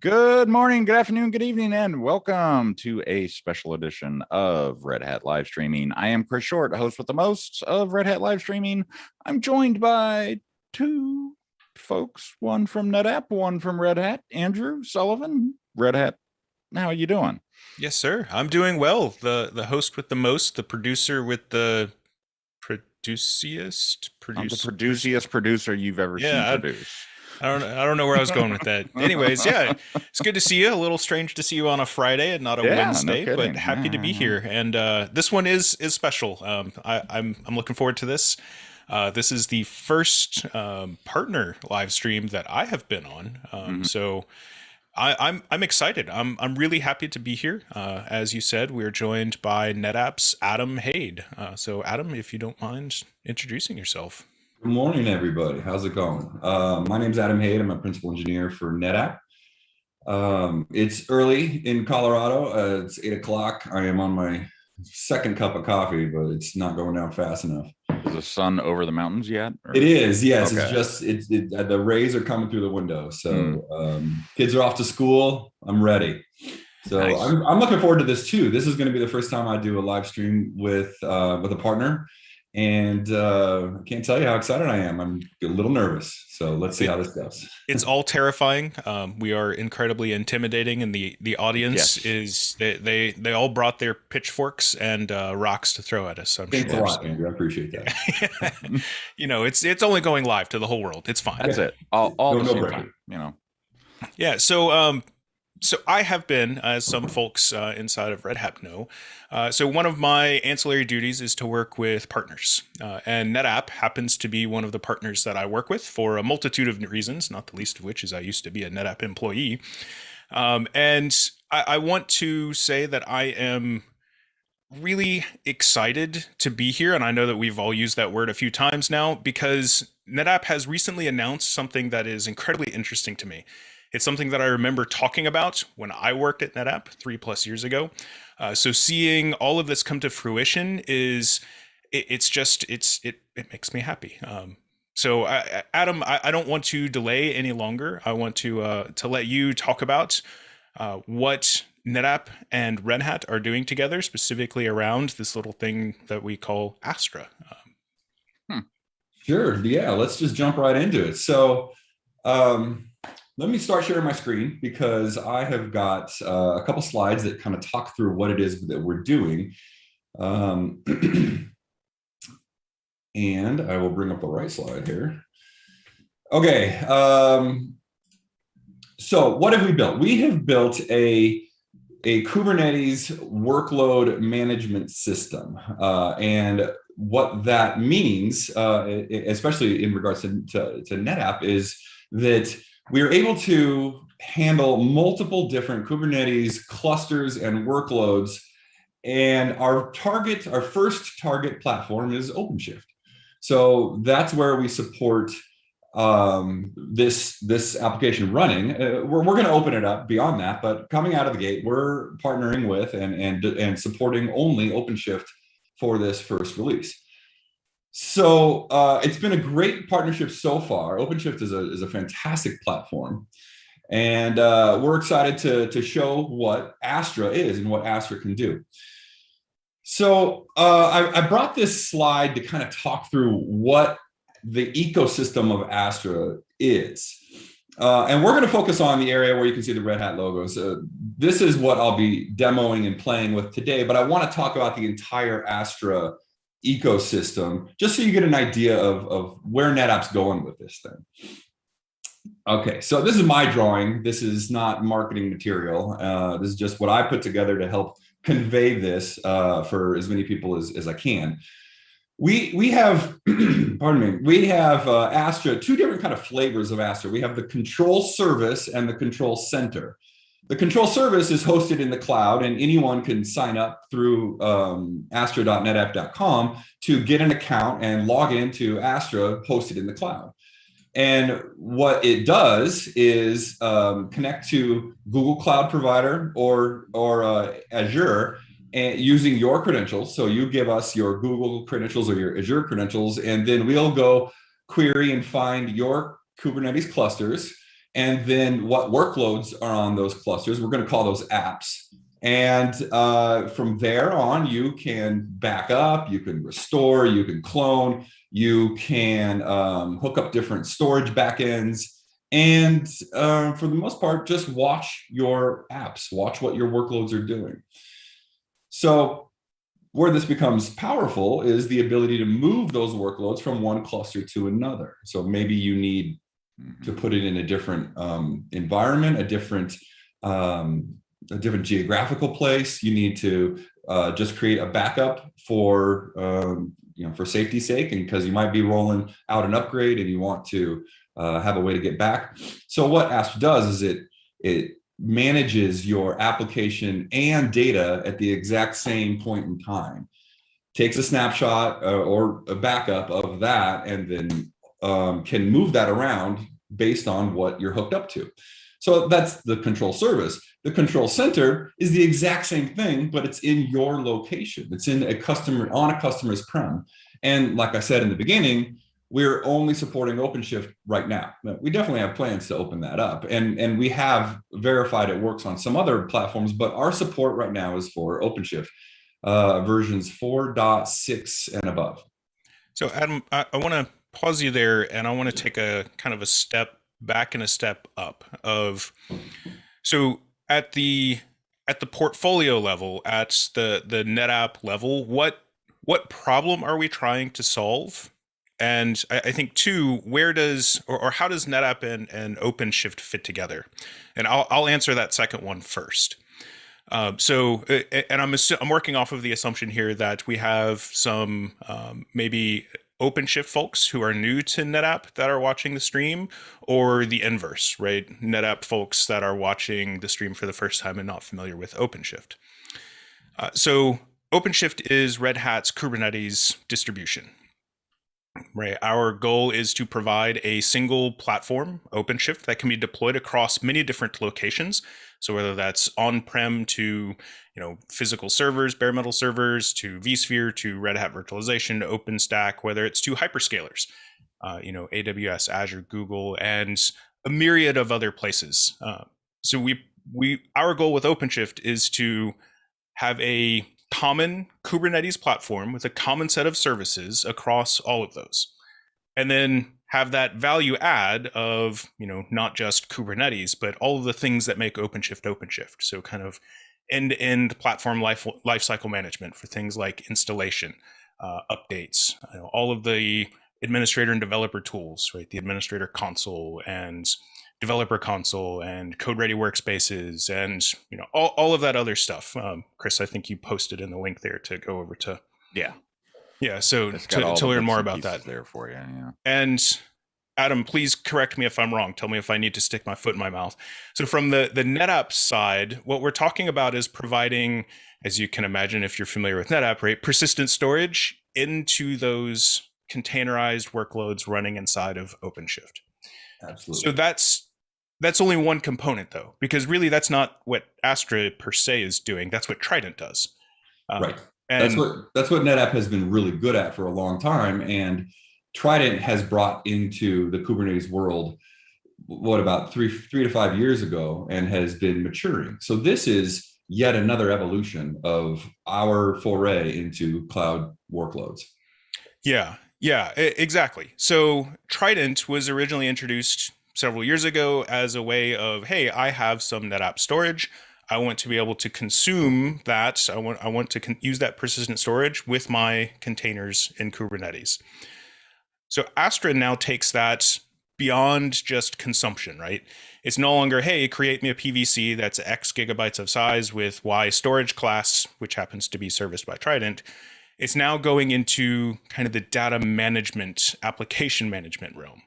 Good morning, good afternoon, good evening, and welcome to a special edition of Red Hat Live Streaming. I am Chris Short, host with the most of Red Hat Live Streaming. I'm joined by two folks, one from NetApp, one from Red Hat. Andrew Sullivan, Red Hat. How are you doing? Yes, sir. I'm doing well. The host with the most, the producer with the produciest I'm the produce. produciest producer you've ever seen Yeah, produce. I don't know where I was going with that. Anyways, yeah, it's good to see you. A little strange to see you on a Friday and not a Yeah, no Wednesday, but kidding. happy to be Yeah. here. And this one is special. I'm looking forward to this. This is the first partner live stream that I have been on. Mhm. So I'm excited. I'm really happy to be here. As you said, we're joined by NetApp's Adam Haid. So Adam, if you don't mind introducing yourself. Good morning, everybody. How's it going? My name's Adam Haid. I'm a principal engineer for NetApp. It's early in Colorado. It's 8 o'clock. I am on my second cup of coffee, but it's not going down fast enough. Is the sun over the mountains yet? Or? It is, yes. Okay. It's just the rays are coming through the window. So kids are off to school. I'm ready. So Nice. I'm looking forward to this too. This is going to be the first time I do a live stream with a partner. And I can't tell you how excited I am. I'm a little nervous. So let's see how this goes. It's all terrifying. We are incredibly intimidating, and the audience is they all brought their pitchforks and rocks to throw at us. So I'm Thanks sure. a lot, Andrew. I appreciate that. You know, it's only going live to the whole world. It's fine. That's it. All the No same break. time, you know. Yeah. So I have been, as some folks inside of Red Hat know, so one of my ancillary duties is to work with partners. And NetApp happens to be one of the partners that I work with for a multitude of reasons, not the least of which is I used to be a NetApp employee. And I want to say that I am really excited to be here. And I know that we've all used that word a few times now because NetApp has recently announced something that is incredibly interesting to me. It's something that I remember talking about when I worked at NetApp 3+ years ago. So seeing all of this come to fruition it makes me happy. So Adam, I don't want to delay any longer. I want to let you talk about what NetApp and Red Hat are doing together, specifically around this little thing that we call Astra. Sure. Yeah. Let's just jump right into it. So let me start sharing my screen because I have got a couple slides that kind of talk through what it is that we're doing. And I will bring up the right slide here. Okay. So what have we built? We have built a Kubernetes workload management system. And what that means, especially in regards to NetApp, is that we're able to handle multiple different Kubernetes clusters and workloads. And our first target platform is OpenShift. So that's where we support this application running. We're going to open it up beyond that, but coming out of the gate, we're partnering with and supporting only OpenShift for this first release. So it's been a great partnership so far. OpenShift is a fantastic platform. And we're excited to show what Astra is and what Astra can do. So I brought this slide to kind of talk through what the ecosystem of Astra is. And we're going to focus on the area where you can see the Red Hat logos. This is what I'll be demoing and playing with today, but I want to talk about the entire Astra ecosystem, just so you get an idea of where NetApp's going with this thing. Okay, so this is my drawing. This is not marketing material. This is just what I put together to help convey this for as many people as I can. We have, pardon me, we have Astra, two different kind of flavors of Astra. We have the control service and the control center. The control service is hosted in the cloud, and anyone can sign up through astra.netapp.com to get an account and log into Astra hosted in the cloud. And what it does is connect to Google Cloud Provider or Azure, and using your credentials. So you give us your Google credentials or your Azure credentials, and then we'll go query and find your Kubernetes clusters and then what workloads are on those clusters. We're going to call those apps. And from there on, you can back up, you can restore, you can clone, you can hook up different storage backends. And for the most part, just watch your apps, watch what your workloads are doing. So where this becomes powerful is the ability to move those workloads from one cluster to another. So maybe you need to put it in a different environment, a different geographical place. You need to just create a backup for for safety's sake, and because you might be rolling out an upgrade and you want to have a way to get back. So what Astra does is it manages your application and data at the exact same point in time, takes a snapshot or a backup of that, and then can move that around based on what you're hooked up to. So that's the control service. The control center is the exact same thing, but it's in your location. It's in a customer, on a customer's prem. And like I said in the beginning, we're only supporting OpenShift right now. We definitely have plans to open that up. And we have verified it works on some other platforms, but our support right now is for OpenShift versions 4.6 and above. So Adam, I want to pause you there, and I want to take a kind of a step back and a step up of, so at the portfolio level, at the NetApp level, what problem are we trying to solve? And I think too, where does or how does NetApp and OpenShift fit together? And I'll answer that second one first. So I'm working off of the assumption here that we have some maybe OpenShift folks who are new to NetApp that are watching the stream, or the inverse, right? NetApp folks that are watching the stream for the first time and not familiar with OpenShift. So OpenShift is Red Hat's Kubernetes distribution. Right. Our goal is to provide a single platform, OpenShift, that can be deployed across many different locations. So whether that's on-prem to, physical servers, bare metal servers, to vSphere, to Red Hat virtualization, to OpenStack, whether it's to hyperscalers, AWS, Azure, Google, and a myriad of other places. So our goal with OpenShift is to have a common Kubernetes platform with a common set of services across all of those, and then have that value add of not just Kubernetes, but all of the things that make OpenShift. So kind of end-to-end platform lifecycle management for things like installation, updates, all of the administrator and developer tools, right? The administrator console and developer console and code ready workspaces and all of that other stuff. Chris, I think you posted in the link there to go over to so to learn more about that there for you. Yeah. And Adam, please correct me if I'm wrong. Tell me if I need to stick my foot in my mouth. So from the NetApp side, what we're talking about is providing, as you can imagine if you're familiar with NetApp, right, persistent storage into those containerized workloads running inside of OpenShift. Absolutely. So that's only one component, though, because really that's not what Astra per se is doing. That's what Trident does. Right. That's what NetApp has been really good at for a long time. And Trident has brought into the Kubernetes world, about three to 5 years ago, and has been maturing. So this is yet another evolution of our foray into cloud workloads. Yeah, exactly. So Trident was originally introduced several years ago as a way of, hey, I have some NetApp storage. I want to be able to consume that. I want to use that persistent storage with my containers in Kubernetes. So Astra now takes that beyond just consumption, right? It's no longer, hey, create me a PVC that's X gigabytes of size with Y storage class, which happens to be serviced by Trident. It's now going into kind of the data management, application management realm.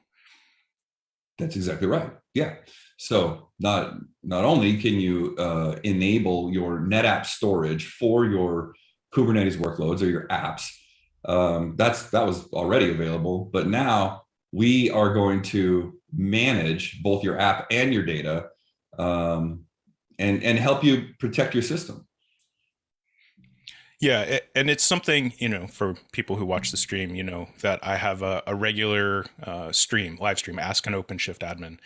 That's exactly right. Yeah. So not only can you enable your NetApp storage for your Kubernetes workloads or your apps, that was already available, but now we are going to manage both your app and your data, and help you protect your system. Yeah, and it's something, for people who watch the stream, that I have a regular live stream, Ask an OpenShift Admin.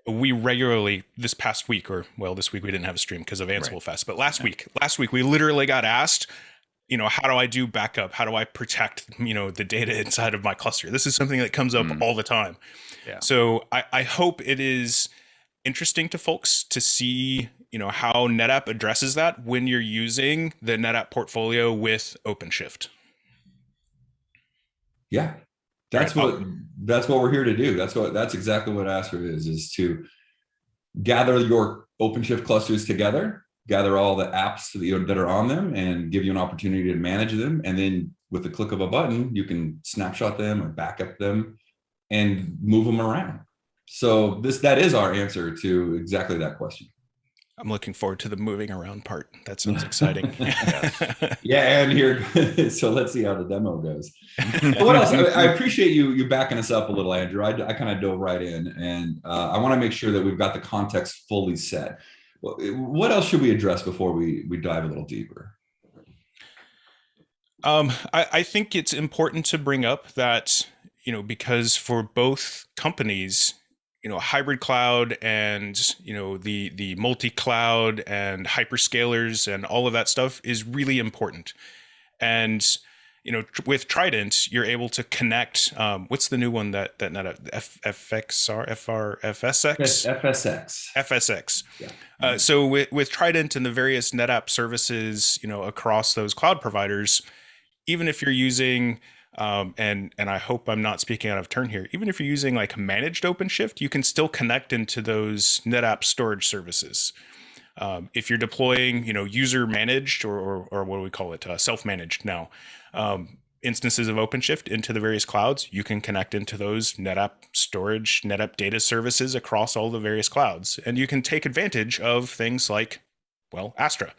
we regularly, this past week, or well, this week we didn't have a stream because of Ansible Fest, but last week we literally got asked, how do I do backup? How do I protect, the data inside of my cluster? This is something that comes up all the time. Yeah. So I hope it is interesting to folks to see, how NetApp addresses that when you're using the NetApp portfolio with OpenShift. Yeah. That's what we're here to do. That's exactly what Astra is to gather your OpenShift clusters together, gather all the apps that are on them, and give you an opportunity to manage them. And then with the click of a button, you can snapshot them or backup them and move them around. So that is our answer to exactly that question. I'm looking forward to the moving around part. That sounds exciting. Yeah, and here, so let's see how the demo goes. What else? I appreciate you backing us up a little, Andrew. I kind of dove right in, and I want to make sure that we've got the context fully set. What else should we address before we dive a little deeper? I think it's important to bring up that, because for both companies, hybrid cloud and, the multi-cloud and hyperscalers and all of that stuff is really important. And, with Trident, you're able to connect, what's the new one that NetApp, FSX. Yeah. So with Trident and the various NetApp services, across those cloud providers, even if you're using, and I hope I'm not speaking out of turn here, even if you're using like managed OpenShift, you can still connect into those NetApp storage services. If you're deploying, user managed or what do we call it, self-managed now, instances of OpenShift into the various clouds, you can connect into those NetApp storage, NetApp data services across all the various clouds, and you can take advantage of things like, Astra.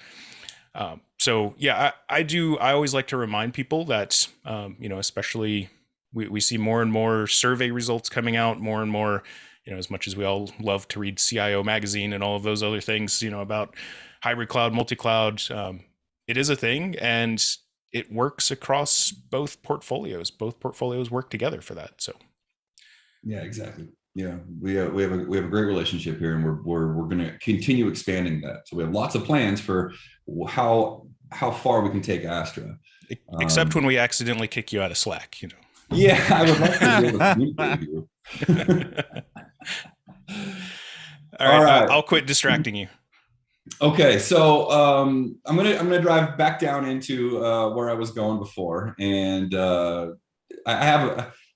So yeah, I always like to remind people that, especially we see more and more survey results coming out, more and more, as much as we all love to read CIO magazine and all of those other things, about hybrid cloud, multi-cloud, it is a thing, and it works across both portfolios. Both portfolios work together for that. So. Yeah, exactly. Yeah, we have a great relationship here, and we're going to continue expanding that. So we have lots of plans for how far we can take Astra. Except when we accidentally kick you out of Slack, Yeah, I would like to be able to communicate with you. All right. I'll quit distracting you. Okay, so I'm gonna drive back down into where I was going before, and I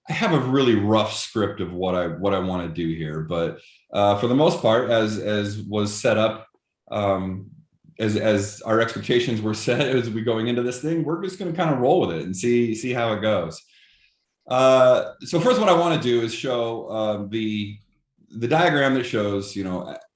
have a really rough script of what I want to do here, but for the most part, as was set up, as our expectations were set as we going into this thing, we're just going to kind of roll with it and see how it goes. So first, what I want to do is show the diagram that shows,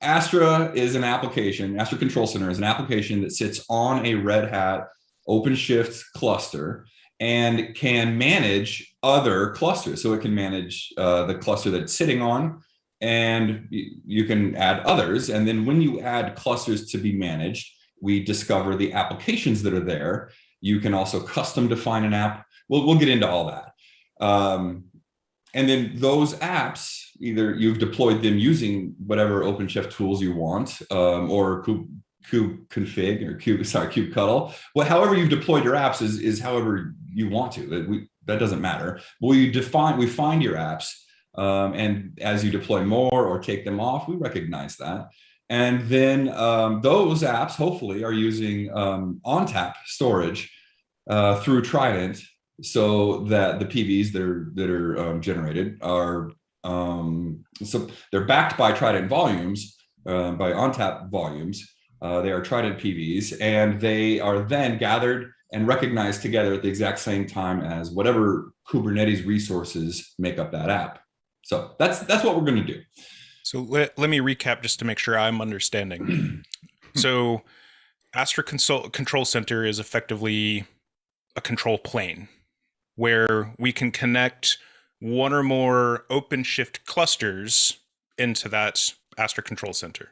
Astra is an application. Astra Control Center is an application that sits on a Red Hat OpenShift cluster and can manage other clusters. So it can manage the cluster that it's sitting on, and you can add others. And then when you add clusters to be managed, we discover the applications that are there. You can also custom define an app. We'll get into all that. And then those apps, either you've deployed them using whatever OpenShift tools you want, or kubeconfig or kubectl. Well, however you've deployed your apps is however you want to. That doesn't matter. But we find your apps, and as you deploy more or take them off, we recognize that. And then those apps hopefully are using ONTAP storage through Trident, so that the PVs that are generated are so they're backed by Trident volumes, by ONTAP volumes. They are Trident PVs, and they are then gathered and recognized together at the exact same time as whatever Kubernetes resources make up that app. So that's what we're going to do. So let me recap just to make sure I'm understanding. So Astra Control Center is effectively a control plane where we can connect one or more OpenShift clusters into that Astra Control Center.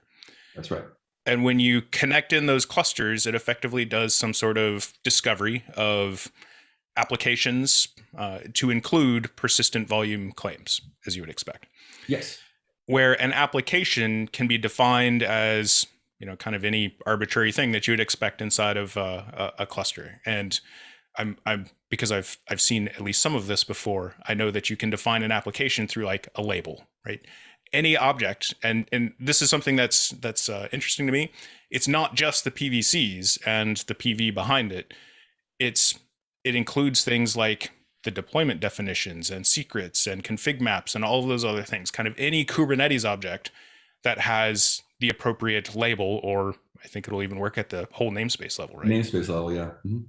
That's right. And when you connect in those clusters, it effectively does some sort of discovery of applications to include persistent volume claims, as you would expect. Yes. where an application can be defined as, kind of any arbitrary thing that you would expect inside of a cluster. And I'm because I've seen at least some of this before. I know that you can define an application through like a label, right? Any object, and this is something that's interesting to me. It's not just the PVCs and the PV behind it. It includes things like the deployment definitions and secrets and config maps and all of those other things. Kind of any Kubernetes object that has the appropriate label, or I think it'll even work at the whole namespace level, right? Namespace level, yeah. Mm-hmm.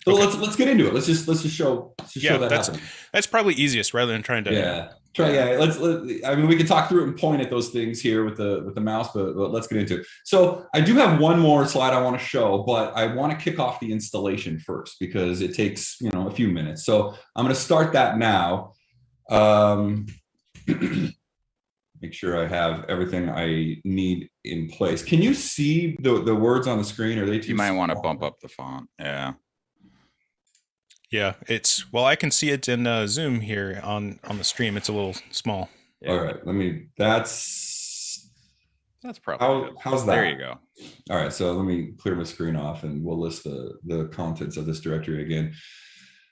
So let's get into it. Let's just show that happening. That's probably easiest rather than trying to. Yeah. Let's. I mean, we can talk through it and point at those things here with the mouse, but let's get into it. So I do have one more slide I want to show, but I want to kick off the installation first because it takes a few minutes. So I'm going to start that now. Make sure I have everything I need in place. Can you see the words on the screen? Are they too? You might want to small? bump up the font. Yeah. Yeah, I can see it in Zoom here on the stream. It's a little small. Yeah. All right, that's probably how's that? There you go. All right, so let me clear my screen off and we'll list the contents of this directory again.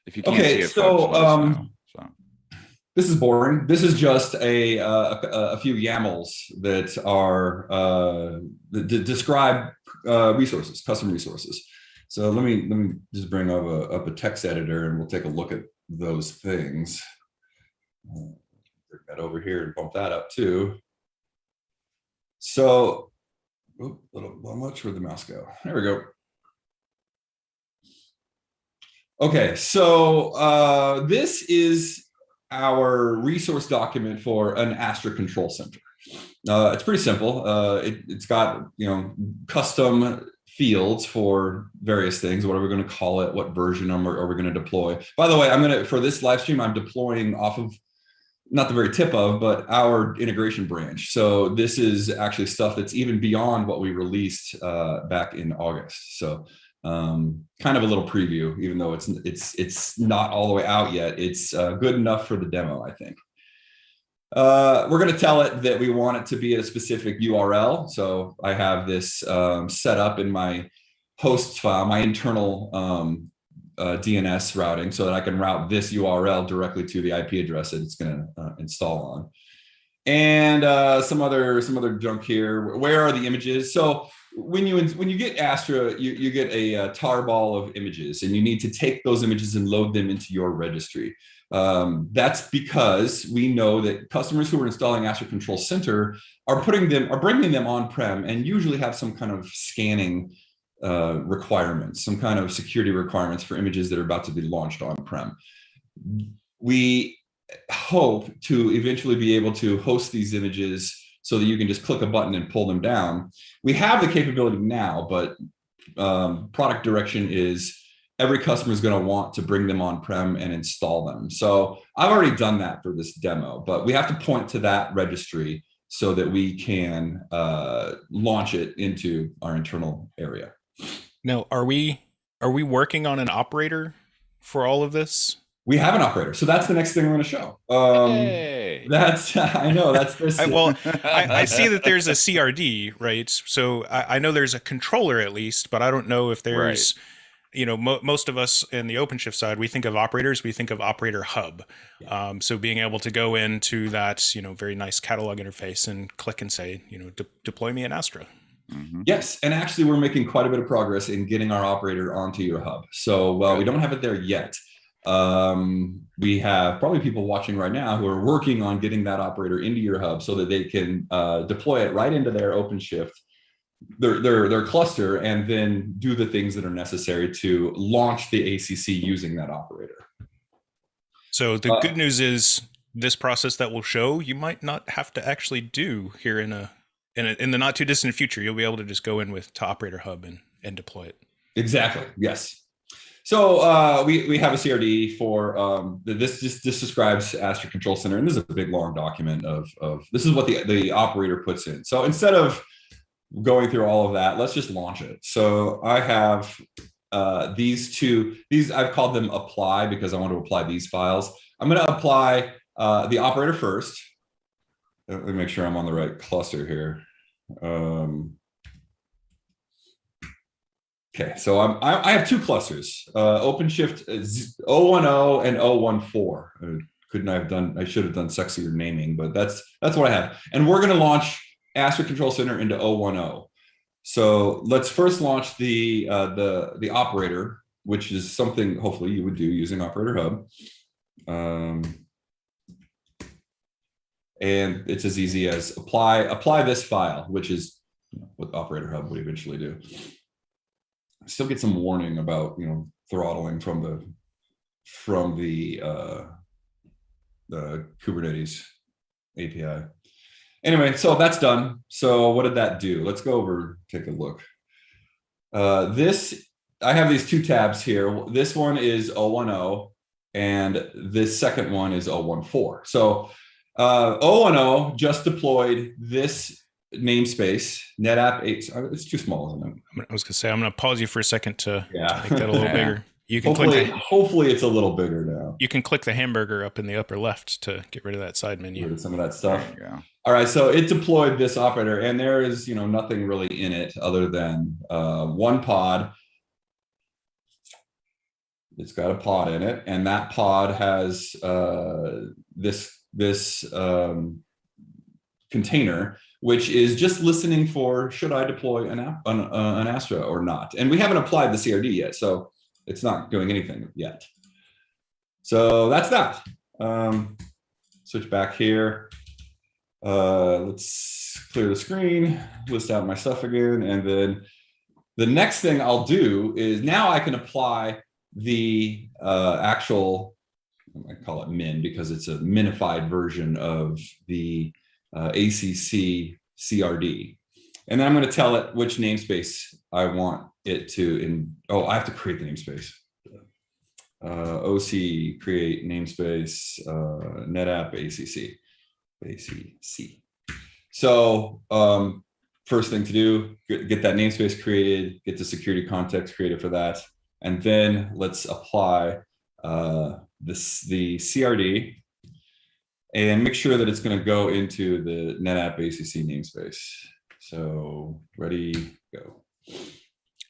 If you can't see it, folks, let us know. So this is boring. This is just a few YAMLs that are that describe resources, custom resources. So let me just bring up a text editor and we'll take a look at those things. Bring that over here and bump that up too. So, how much where'd the mouse go? There we go. Okay, so this is our resource document for an Astra Control Center. It's pretty simple. It's got custom fields for various things. What are we going to call it? What version are we going to deploy? By the way, for this live stream, I'm deploying off of not the very tip of, but our integration branch. So this is actually stuff that's even beyond what we released back in August. So kind of a little preview, even though it's not all the way out yet. It's good enough for the demo, I think. We're going to tell it that we want it to be a specific URL. So I have this set up in my hosts file, my internal DNS routing, so that I can route this URL directly to the IP address that it's going to install on. And some other junk here. Where are the images? So when you get Astra, you get a tarball of images, and you need to take those images and load them into your registry. That's because we know that customers who are installing Astra Control Center are bringing them on-prem and usually have some kind of scanning requirements, some kind of security requirements for images that are about to be launched on-prem. We hope to eventually be able to host these images so that you can just click a button and pull them down. We have the capability now, but product direction is every customer is going to want to bring them on-prem and install them. So I've already done that for this demo, but we have to point to that registry so that we can launch it into our internal area. Now, are we working on an operator for all of this? We have an operator, so that's the next thing we're going to show. Hey. That's I know that's this. I see that there's a CRD, right? So I know there's a controller at least, but I don't know if there's. Right. Most of us in the OpenShift side, we think of operators, we think of operator hub. Yeah. So being able to go into that, very nice catalog interface and click and say, deploy me in Astra. Mm-hmm. Yes, and actually we're making quite a bit of progress in getting our operator onto your hub. So we don't have it there yet. We have probably people watching right now who are working on getting that operator into your hub so that they can deploy it right into their OpenShift, their cluster, and then do the things that are necessary to launch the ACC using that operator. So the good news is this process that we'll show, you might not have to actually do here in the not too distant future. You'll be able to just go in to operator hub and deploy it. Exactly. Yes. So we have a CRD for this describes Astra Control Center, and this is a big long document of this is what the operator puts in. So instead of going through all of that, let's just launch it. So I have these I've called them apply because I want to apply these files. I'm going to apply the operator first. Let me make sure I'm on the right cluster here. Okay, so I have two clusters, OpenShift 010 and 014. I should have done sexier naming, but that's what I have. And we're going to launch Astra Control Center into 010. So let's first launch the operator, which is something hopefully you would do using Operator Hub. And it's as easy as apply this file, which is what Operator Hub would eventually do. Still get some warning about throttling from the Kubernetes API. Anyway, so that's done. So what did that do? Let's go over, take a look. I have these two tabs here. This one is 010 and this second one is 014. So 010 just deployed this namespace, NetApp 8. It's too small, isn't it? I was going to say, I'm going to pause you for a second to make that a little Yeah. bigger. You can hopefully it's a little bigger now. You can click the hamburger up in the upper left to get rid of that side menu. Get rid of some of that stuff. There you go. All right, so it deployed this operator, and there is nothing really in it other than one pod. It's got a pod in it, and that pod has this container, which is just listening for, should I deploy an Astra or not? And we haven't applied the CRD yet, so it's not doing anything yet. So that's that. Switch back here. Let's clear the screen, list out my stuff again. And then the next thing I'll do is now I can apply the actual, I call it min because it's a minified version of the ACC CRD. And then I'm going to tell it which namespace I want it to I have to create the namespace. OC create namespace NetApp ACC. So first thing to do, get that namespace created, get the security context created for that, and then let's apply the CRD and make sure that it's going to go into the NetApp ACC namespace. So ready, go.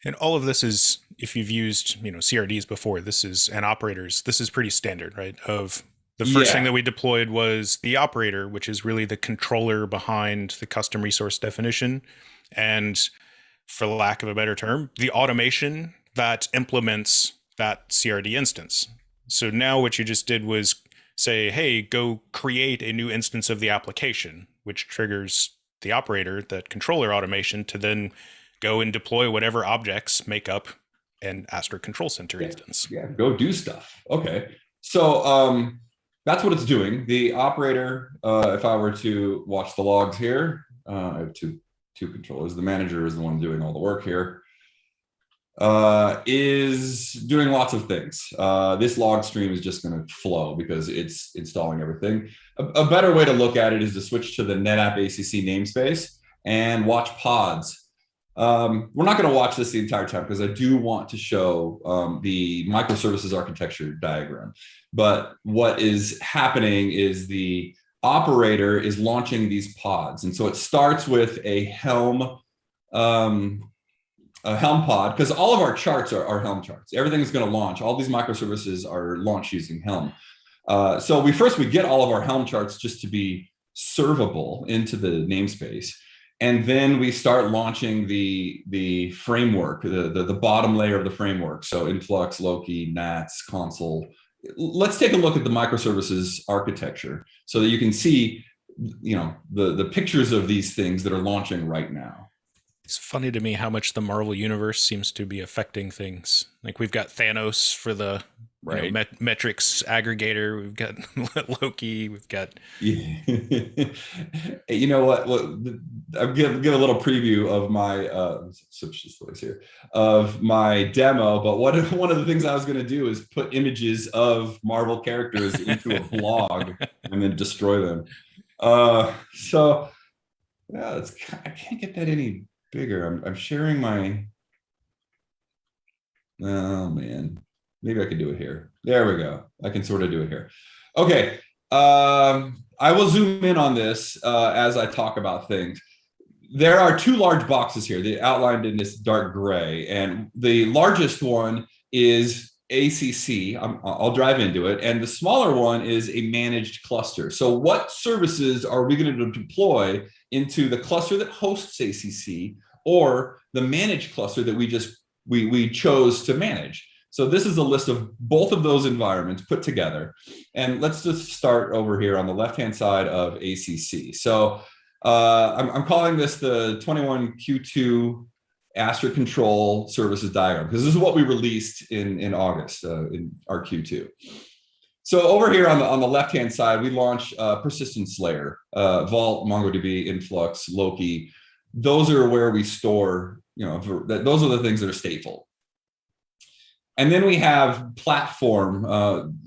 And all of this is, if you've used CRDs before, and operators, this is pretty standard, right? Of the first thing that we deployed was the operator, which is really the controller behind the custom resource definition. And for lack of a better term, the automation that implements that CRD instance. So now what you just did was say, hey, go create a new instance of the application, which triggers the operator, that controller automation, to then go and deploy whatever objects make up an Astra Control Center instance. Yeah, go do stuff. Okay. So that's what it's doing. The operator, if I were to watch the logs here, I have two controllers. The manager is the one doing all the work here. Is doing lots of things. This log stream is just going to flow because it's installing everything. A better way to look at it is to switch to the NetApp ACC namespace and watch pods. We're not going to watch this the entire time because I do want to show the microservices architecture diagram. But what is happening is the operator is launching these pods. And so it starts with a Helm pod, because all of our charts are Helm charts. Everything is going to launch. All these microservices are launched using Helm. So we get all of our Helm charts just to be servable into the namespace. And then we start launching the framework, the bottom layer of the framework. So Influx, Loki, Nats, Consul. Let's take a look at the microservices architecture so that you can see, the pictures of these things that are launching right now. It's funny to me how much the Marvel universe seems to be affecting things. Like we've got Thanos for the metrics aggregator. We've got Loki. We've got. You know what? I'll give a little preview of my switch this place here of my demo. But one of the things I was going to do is put images of Marvel characters into a blog and then destroy them. So yeah, I can't get that any bigger. I'm sharing my. Oh man. Maybe I could do it here. There we go. I can sort of do it here. Okay. I will zoom in on this as I talk about things. There are two large boxes here, they outlined in this dark gray, and the largest one is ACC. I'll drive into it, and the smaller one is a managed cluster. So what services are we going to deploy into the cluster that hosts ACC, or the managed cluster that we chose to manage? So this is a list of both of those environments put together. And let's just start over here on the left-hand side of ACC. So I'm calling this the 21Q2 Astra Control services diagram, because this is what we released in August in our Q2. So over here on the left-hand side, we launched persistence layer, Vault, MongoDB, Influx, Loki. Those are where we store, those are the things that are stateful. And then we have platform,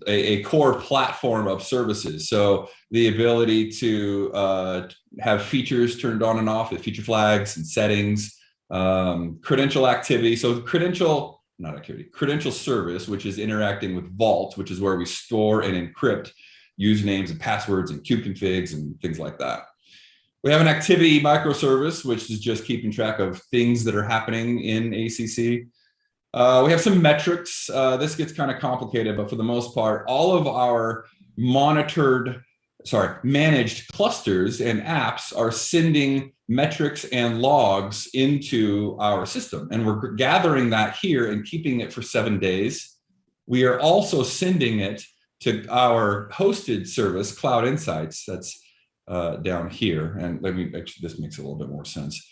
a core platform of services. So the ability to have features turned on and off with feature flags and settings, credential activity. So credential service, which is interacting with Vault, which is where we store and encrypt usernames and passwords and kubeconfigs and things like that. We have an activity microservice, which is just keeping track of things that are happening in ACC. We have some metrics. This gets kind of complicated, but for the most part, all of our managed clusters and apps are sending metrics and logs into our system. And we're gathering that here and keeping it for 7 days. We are also sending it to our hosted service, Cloud Insights. That's down here. And this makes a little bit more sense.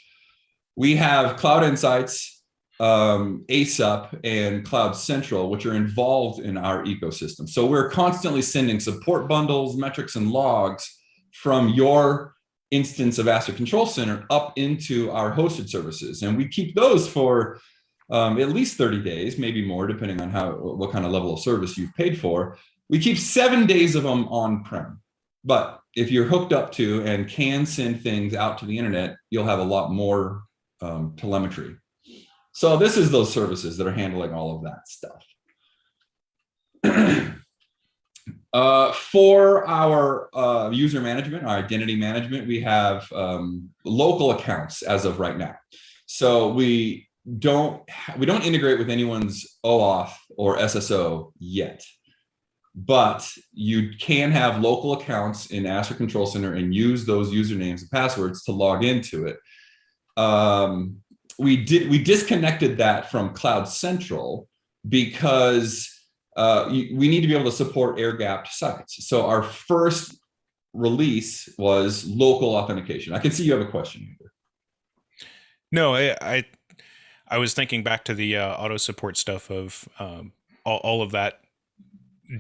We have Cloud Insights, ASAP, and Cloud Central, which are involved in our ecosystem. So we're constantly sending support bundles, metrics, and logs from your instance of Astra Control Center up into our hosted services. And we keep those for at least 30 days, maybe more, depending on what kind of level of service you've paid for. We keep 7 days of them on-prem. But if you're hooked up to and can send things out to the internet, you'll have a lot more telemetry. So this is those services that are handling all of that stuff. For our user management, our identity management, we have local accounts as of right now. So we don't integrate with anyone's OAuth or SSO yet, but you can have local accounts in Astra Control Center and use those usernames and passwords to log into it. We disconnected that from Cloud Central because we need to be able to support air-gapped sites. So our first release was local authentication. I can see you have a question here. No, I was thinking back to the auto support stuff of all of that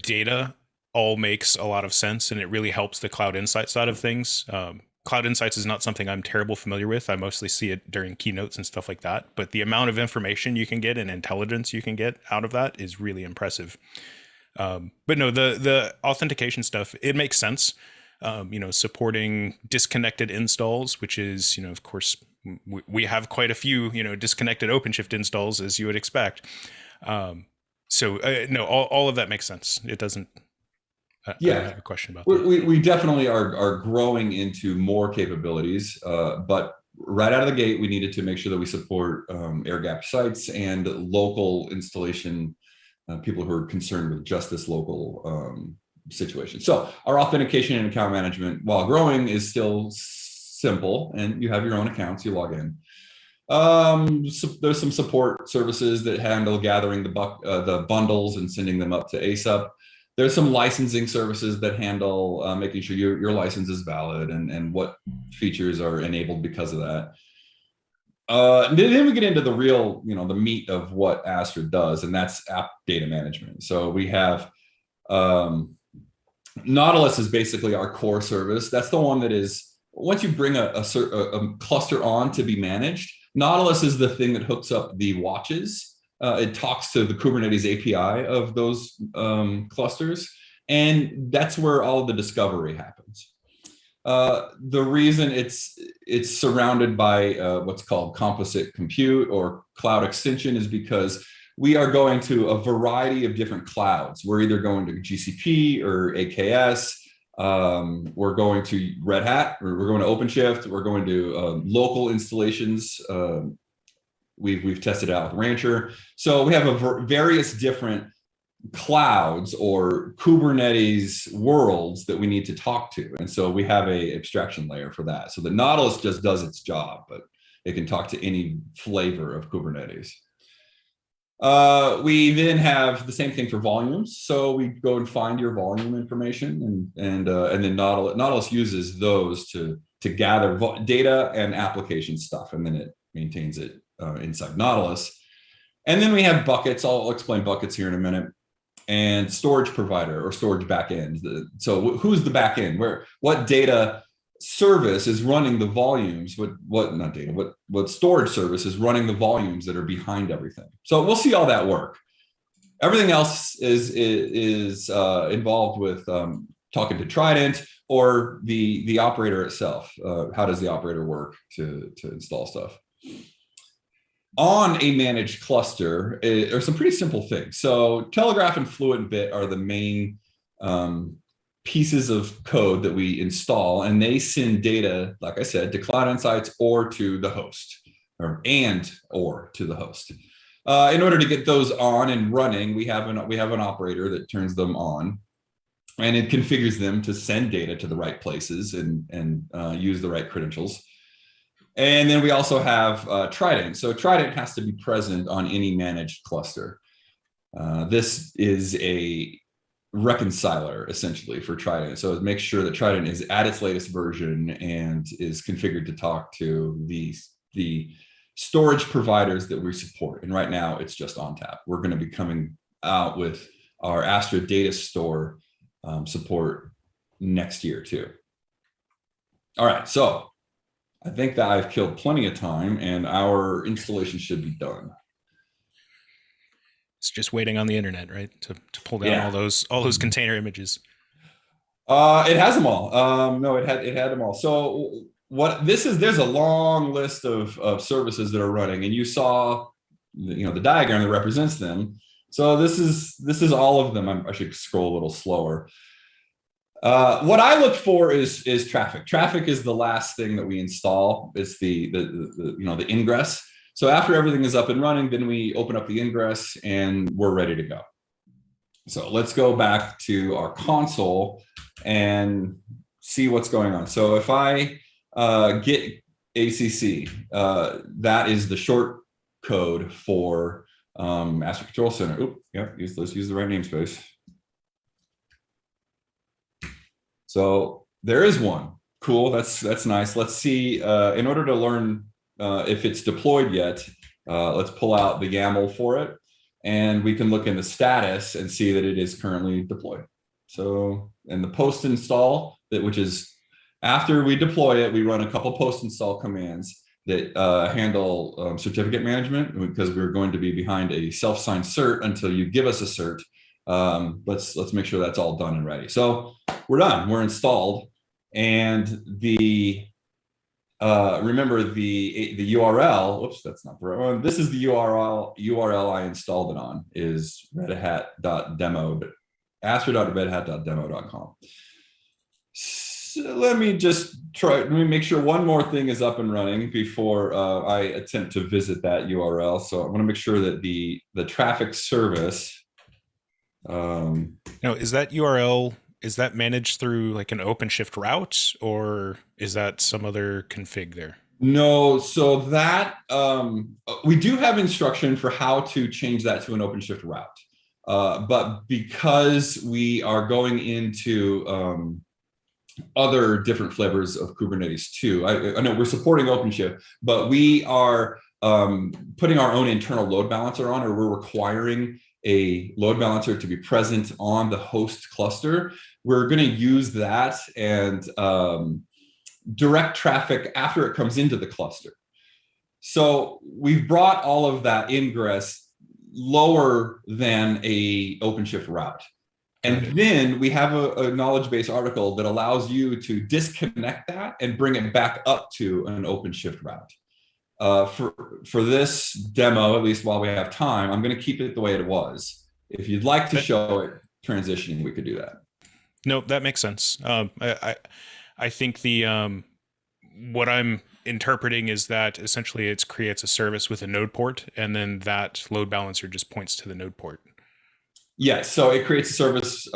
data all makes a lot of sense, and it really helps the Cloud Insights side of things. Cloud Insights is not something I'm terrible familiar with. I mostly see it during keynotes and stuff like that. But the amount of information you can get and intelligence you can get out of that is really impressive. But no, the authentication stuff, it makes sense. Supporting disconnected installs, which is, of course, we have quite a few, disconnected OpenShift installs, as you would expect. No, all of that makes sense. It doesn't. I have a question about that. We definitely are growing into more capabilities, but right out of the gate, we needed to make sure that we support air-gapped sites and local installation, people who are concerned with just this local situation. So our authentication and account management, while growing, is still simple, and you have your own accounts, you log in. So there's some support services that handle gathering the bundles and sending them up to ASAP. There's some licensing services that handle making sure your license is valid and what features are enabled because of that. Then we get into the real, the meat of what Astra does, and that's app data management. So we have Nautilus is basically our core service. That's the one that is, once you bring a cluster on to be managed, Nautilus is the thing that hooks up the watches. It talks to the Kubernetes API of those clusters, and that's where all of the discovery happens. The reason it's surrounded by what's called composite compute or cloud extension is because we are going to a variety of different clouds. We're either going to GCP or AKS. We're going to Red Hat, we're going to OpenShift, we're going to local installations. We've tested it out with Rancher. So we have various different clouds or Kubernetes worlds that we need to talk to. And so we have a abstraction layer for that. So the Nautilus just does its job, but it can talk to any flavor of Kubernetes. We then have the same thing for volumes. So we go and find your volume information, and then Nautilus uses those to gather data and application stuff, and then it maintains it inside Nautilus. And then we have buckets. I'll explain buckets here in a minute. And storage provider or storage backend. So who's the backend? What data service is running the volumes? What storage service is running the volumes that are behind everything? So we'll see all that work. Everything else is involved with talking to Trident or the operator itself. How does the operator work to install stuff? On a managed cluster, are some pretty simple things. So Telegraph and Fluentbit are the main pieces of code that we install, and they send data, like I said, to Cloud Insights or to the host, or to the host. In order to get those on and running, we have an operator that turns them on, and it configures them to send data to the right places and use the right credentials. And then we also have Trident. So Trident has to be present on any managed cluster. This is a reconciler essentially for Trident. So it makes sure that Trident is at its latest version and is configured to talk to the storage providers that we support. And right now it's just ONTAP. We're going to be coming out with our Astra Data Store support next year too. All right, so I think that I've killed plenty of time and our installation should be done. It's just waiting on the internet, right? To pull down all those container images. It has them all. No, it had them all. So there's a long list of services that are running, and you saw the diagram that represents them. So this is all of them. I should scroll a little slower. What I look for is traffic. Traffic is the last thing that we install. It's the ingress. So after everything is up and running, then we open up the ingress and we're ready to go. So let's go back to our console and see what's going on. So if I get ACC, that is the short code for Astra Control Center. Oop, yep, let's use the right namespace. So there is one. Cool, that's nice. Let's see, in order to learn if it's deployed yet, let's pull out the YAML for it, and we can look in the status and see that it is currently deployed. So in the post install, which is after we deploy it, we run a couple post install commands that handle certificate management, because we're going to be behind a self-signed cert until you give us a cert. Let's make sure that's all done and ready. So we're done. We're installed, and remember the URL. Whoops, that's not the right one. This is the URL I installed it on, is redhat.demo, astra.redhat.demo.com. So let me make sure one more thing is up and running before I attempt to visit that URL. So I want to make sure that the traffic service. Now, is that URL, is that managed through like an OpenShift route, or is that some other config there? No, so that we do have instruction for how to change that to an OpenShift route. But because we are going into other different flavors of Kubernetes too, I know we're supporting OpenShift, but we are putting our own internal load balancer on, or we're requiring a load balancer to be present on the host cluster. We're going to use that and direct traffic after it comes into the cluster. So we've brought all of that ingress lower than a OpenShift route. And then we have a knowledge base article that allows you to disconnect that and bring it back up to an OpenShift route. For this demo, at least while we have time, I'm going to keep it the way it was. If you'd like to show it transitioning, we could do that. No, that makes sense. I think the what I'm interpreting is that essentially it creates a service with a node port, and then that load balancer just points to the node port. Yes, so it creates a service.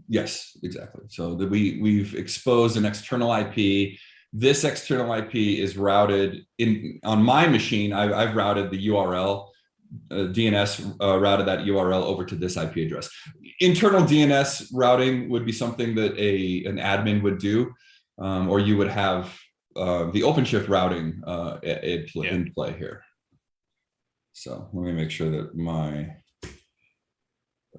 Yes, exactly. So that we've exposed an external IP. This external IP is routed on my machine. I've routed the URL. DNS routed that URL over to this IP address. Internal DNS routing would be something that an admin would do, or you would have the OpenShift routing in play here. So let me make sure that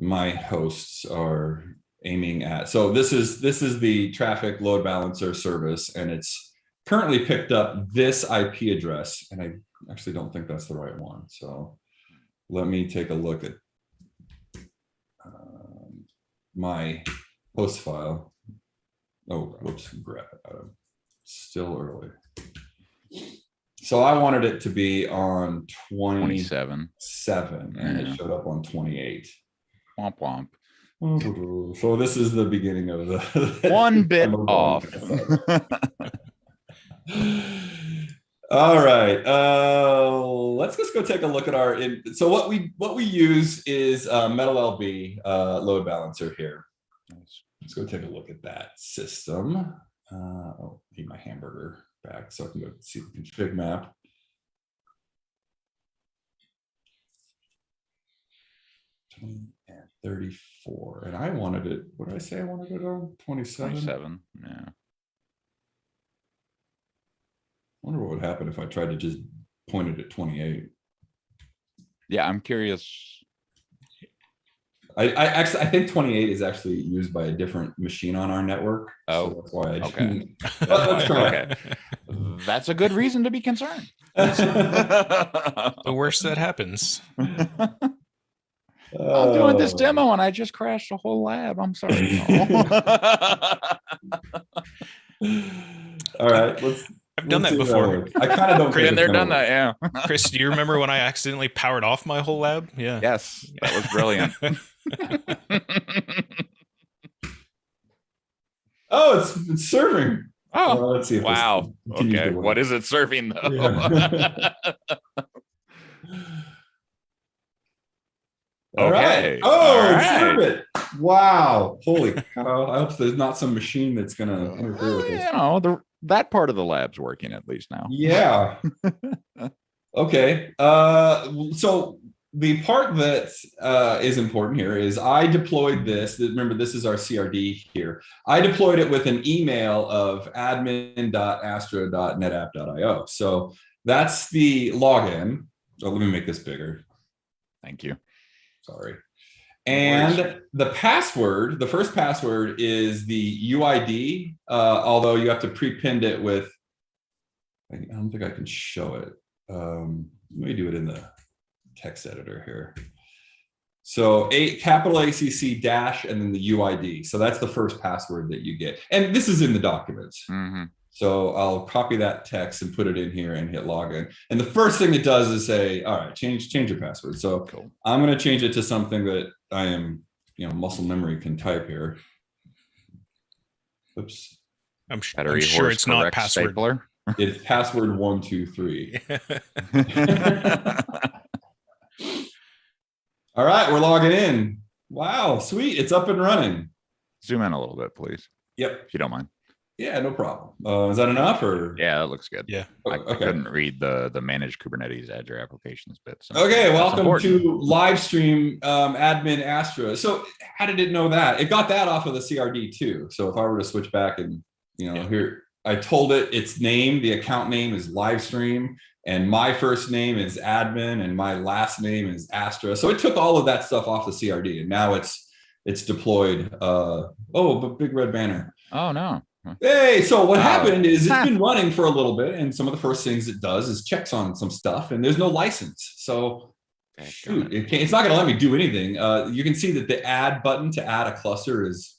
my hosts are aiming at. So this is the traffic load balancer service, and it's currently picked up this IP address, and I actually don't think that's the right one. So let me take a look at my host file. Oh, whoops, still early. So I wanted it to be on 27, and it showed up on 28. Womp womp. So this is the beginning of the one bit off. All right, let's just go take a look at our. So what we use is MetalLB load balancer here. Let's go take a look at that system. Oh, I need my hamburger back so I can go see the config map. And 34, and I wanted it. What did I say? I wanted it on 27. 27. Yeah. I wonder what would happen if I tried to just point it at 28. Yeah, I'm curious. I think 28 is actually used by a different machine on our network. Oh, so that's why I okay. didn't. Let's try. Okay. That's a good reason to be concerned. The worst that happens. I'm doing this demo and I just crashed the whole lab. I'm sorry. All right, I've done that before. I kind of don't. Been there, done that. Yeah. Chris, do you remember when I accidentally powered off my whole lab? Yeah. Yes, that was brilliant. Oh, it's serving. Oh, let's see. If wow. Okay, what is it serving though? Yeah. All Okay. right. Oh, all right. serve it. Wow. Holy cow. I hope there's not some machine that's going to interfere with this. You know, that part of the lab's working at least now. Yeah. Okay. So the part that is important here is I deployed this. Remember, this is our CRD here. I deployed it with an email of admin.astra.netapp.io. So that's the login. So let me make this bigger. Thank you. Sorry. And the password, the first password is the UID, although you have to pre-pinned it with, I don't think I can show it. Let me do it in the text editor here. So capital ACC dash and then the UID. So that's the first password that you get. And this is in the documents. Mm-hmm. So I'll copy that text and put it in here and hit login. And the first thing it does is say, all right, change your password. So cool. I'm going to change it to something that I am, muscle memory can type here. Oops. I'm sure it's not password. Stapler. It's password 123. All right, we're logging in. Wow, sweet. It's up and running. Zoom in a little bit, please. Yep. If you don't mind. Yeah, no problem. Is that enough or? Yeah, that looks good. Yeah. I couldn't read the managed Kubernetes Azure applications bit. So okay, welcome to live stream admin Astra. So how did it know that? It got that off of the CRD too. So if I were to switch back and, here, I told it its name, the account name is live stream, and my first name is admin, and my last name is Astra. So it took all of that stuff off the CRD, and now it's deployed. But big red banner. Oh no. Hey, so what happened is it's been running for a little bit, and some of the first things it does is checks on some stuff, and there's no license. So shoot, it's not going to let me do anything. You can see that the add button to add a cluster is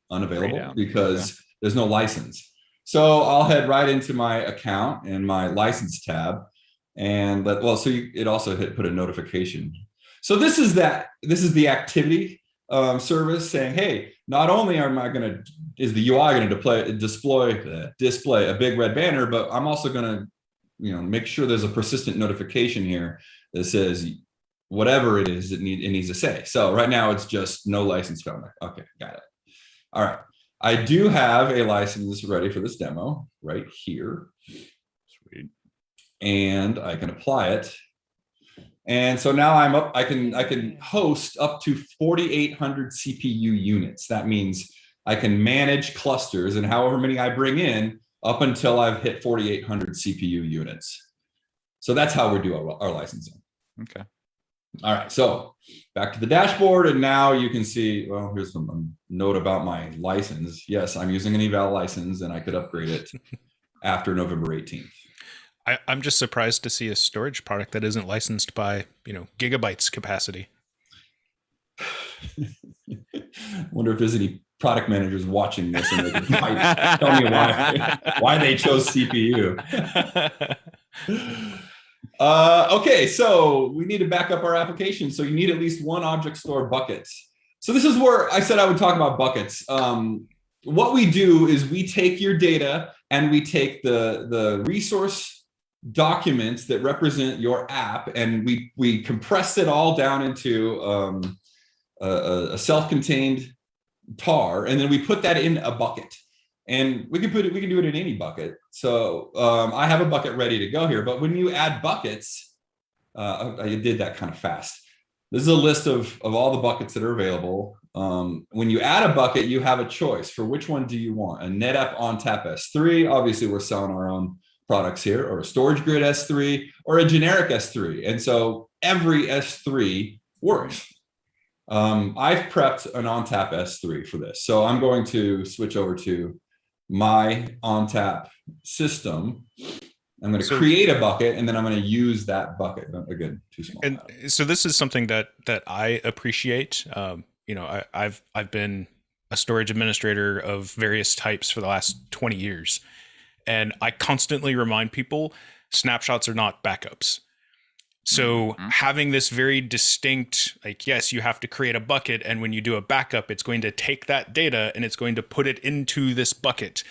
unavailable because there's no license. So I'll head right into my account and my license tab, and it also put a notification. So this is the activity service saying, hey, not only is the UI going to display a big red banner, but I'm also going to, make sure there's a persistent notification here that says whatever it is it needs to say. So right now it's just no license found. Okay, got it. All right. I do have a license ready for this demo right here. Sweet. And I can apply it. And so now I'm up, I can host up to 4,800 CPU units. That means I can manage clusters, and however many I bring in up until I've hit 4,800 CPU units. So that's how we do our licensing. Okay. All right, so back to the dashboard, and now you can see, well, here's some note about my license. Yes, I'm using an eval license, and I could upgrade it after November 18th. I'm just surprised to see a storage product that isn't licensed by, gigabytes capacity. Wonder if there's any product managers watching this and they can tell me why they chose CPU. Okay, so we need to back up our application. So you need at least one object store bucket. So this is where I said I would talk about buckets. What we do is we take your data and we take the resource documents that represent your app, and we compress it all down into a self-contained tar, and then we put that in a bucket. And we can do it in any bucket. So I have a bucket ready to go here, but when you add buckets, I did that kind of fast. This is a list of all the buckets that are available. When you add a bucket, you have a choice for which one do you want. A NetApp ONTAP S3, obviously we're selling our own products here, or a storage grid S3, or a generic S3. And so every S3 works. I've prepped an ONTAP S3 for this. So I'm going to switch over to my ONTAP system. I'm going to create a bucket, and then I'm going to use that bucket. Again, too small. And so this is something that I appreciate. I've been a storage administrator of various types for the last 20 years. And I constantly remind people snapshots are not backups. So having this very distinct, yes, you have to create a bucket. And when you do a backup, it's going to take that data and it's going to put it into this bucket.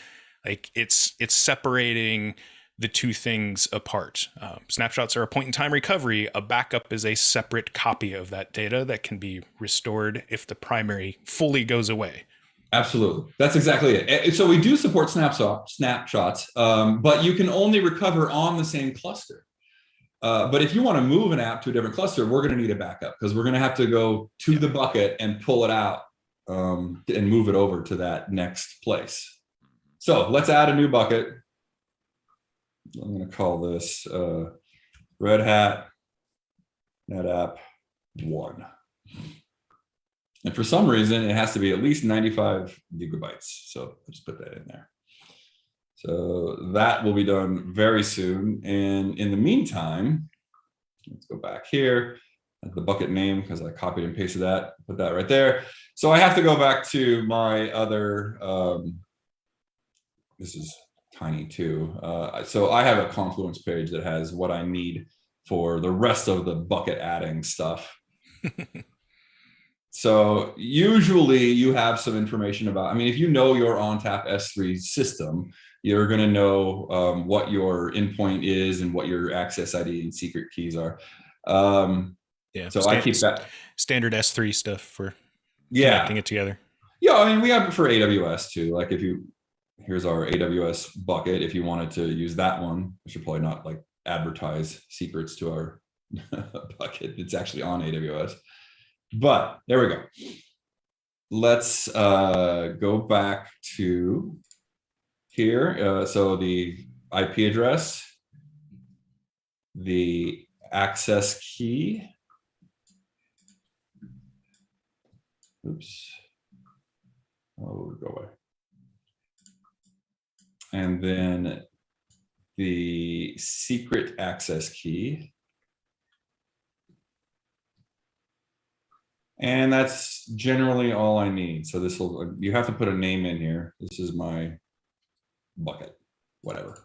It's separating the two things apart. Snapshots are a point in time recovery. A backup is a separate copy of that data that can be restored if the primary fully goes away. Absolutely. That's exactly it. So we do support snapshots, but you can only recover on the same cluster. But if you want to move an app to a different cluster, we're going to need a backup, because we're going to have to go to the bucket and pull it out and move it over to that next place. So let's add a new bucket. I'm going to call this Red Hat NetApp 1. And for some reason, it has to be at least 95 gigabytes. So I'll just put that in there. So that will be done very soon. And in the meantime, let's go back here at the bucket name, because I copied and pasted that, put that right there. So I have to go back to my other, this is tiny too. So I have a Confluence page that has what I need for the rest of the bucket adding stuff. So usually you have some information about, if you know your ONTAP S3 system, you're going to know what your endpoint is and what your access ID and secret keys are. So I keep that standard S3 stuff for connecting it together. Yeah, we have it for AWS too. Like here's our AWS bucket. If you wanted to use that one, I should probably not advertise secrets to our bucket. It's actually on AWS. But there we go. Let's go back to here. So the IP address, the access key. Oops. Oh, go away. And then the secret access key. And that's generally all I need. So you have to put a name in here. This is my bucket, whatever.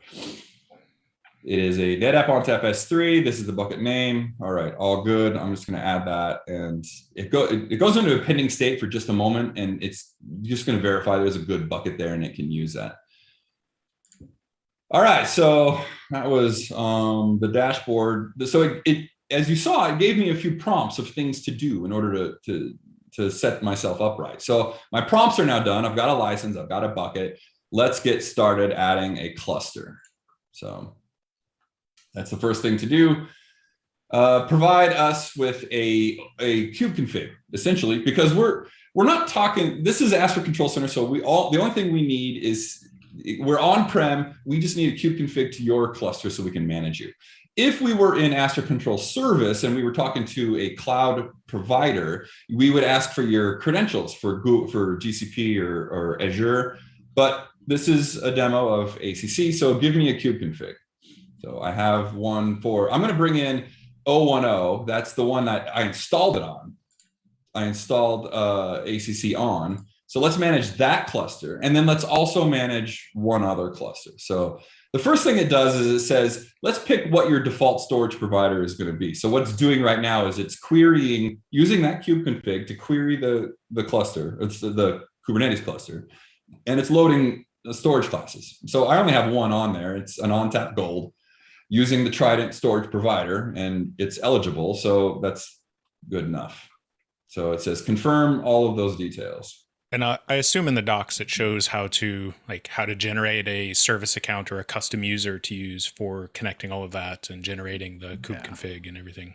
It is a NetApp ONTAP S3. This is the bucket name. All right, all good. I'm just going to add that, and it goes into a pending state for just a moment, and it's just going to verify there's a good bucket there, and it can use that. All right, so that was the dashboard. So it as you saw, it gave me a few prompts of things to do in order to set myself up right. So my prompts are now done. I've got a license. I've got a bucket. Let's get started adding a cluster. So that's the first thing to do. Provide us with a kube config, essentially, because we're not talking. This is Astra Control Center, so the only thing we need is we're on-prem. We just need a kube config to your cluster so we can manage you. If we were in Astra Control Service and we were talking to a cloud provider, we would ask for your credentials for Google, for GCP or Azure. But this is a demo of ACC, so give me a kube config. So I have one for, I'm going to bring in 010. That's the one that I installed it on. I installed ACC on. So let's manage that cluster. And then let's also manage one other cluster. So the first thing it does is it says, let's pick what your default storage provider is going to be. So what it's doing right now is it's querying, using that kube config to query the cluster. It's the Kubernetes cluster. And it's loading the storage classes. So I only have one on there. It's an ONTAP Gold, using the Trident storage provider, and it's eligible, so that's good enough. So it says confirm all of those details. And I assume in the docs it shows how to generate a service account or a custom user to use for connecting all of that and generating the kube config and everything.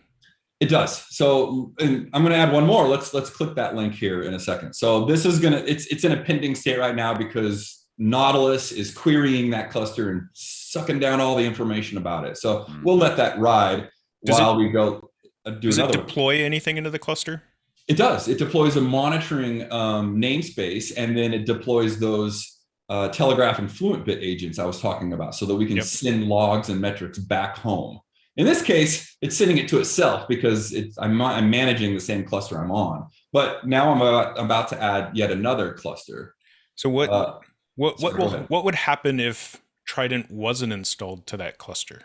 It does. So, and I'm going to add one more. Let's click that link here in a second. So this is it's in a pending state right now because Nautilus is querying that cluster and sucking down all the information about it. So we'll let that ride while we go do another. Does it deploy anything into the cluster? It does. It deploys a monitoring namespace, and then it deploys those Telegraph and FluentBit agents I was talking about so that we can send logs and metrics back home. In this case, it's sending it to itself because I'm managing the same cluster I'm on. But now I'm about to add yet another cluster. So what would happen if Trident wasn't installed to that cluster?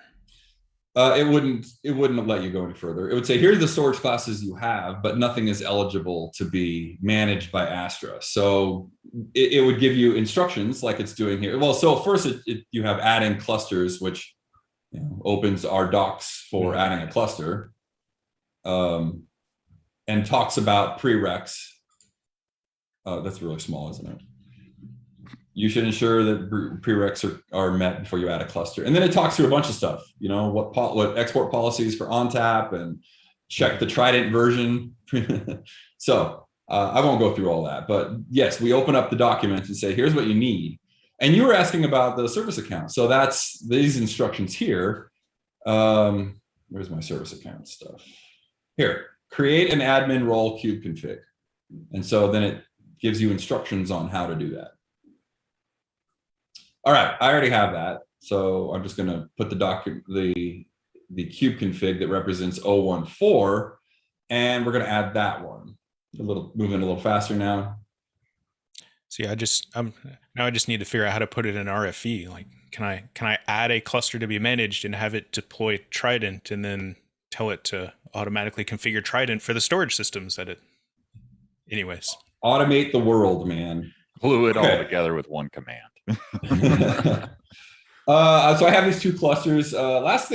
It wouldn't let you go any further. It would say, here are the storage classes you have, but nothing is eligible to be managed by Astra. So it would give you instructions like it's doing here. Well, so first you have adding clusters, which opens our docs for adding a cluster, and talks about prereqs. That's really small, isn't it? You should ensure that prereqs are met before you add a cluster. And then it talks through a bunch of stuff, what export policies for ONTAP and check the Trident version. So I won't go through all that, but yes, we open up the document and say, here's what you need. And you were asking about the service account. So that's these instructions here. Where's my service account stuff? Here, create an admin role kube config. And so then it gives you instructions on how to do that. All right, I already have that. So I'm just going to put the kube config that represents 014, and we're going to add that one. Moving a little faster now. See, I just need to figure out how to put it in RFE. Like, can I add a cluster to be managed and have it deploy Trident and then tell it to automatically configure Trident for the storage systems that it. Anyways, automate the world, man. Glue it all together with one command. So I have these two clusters. Last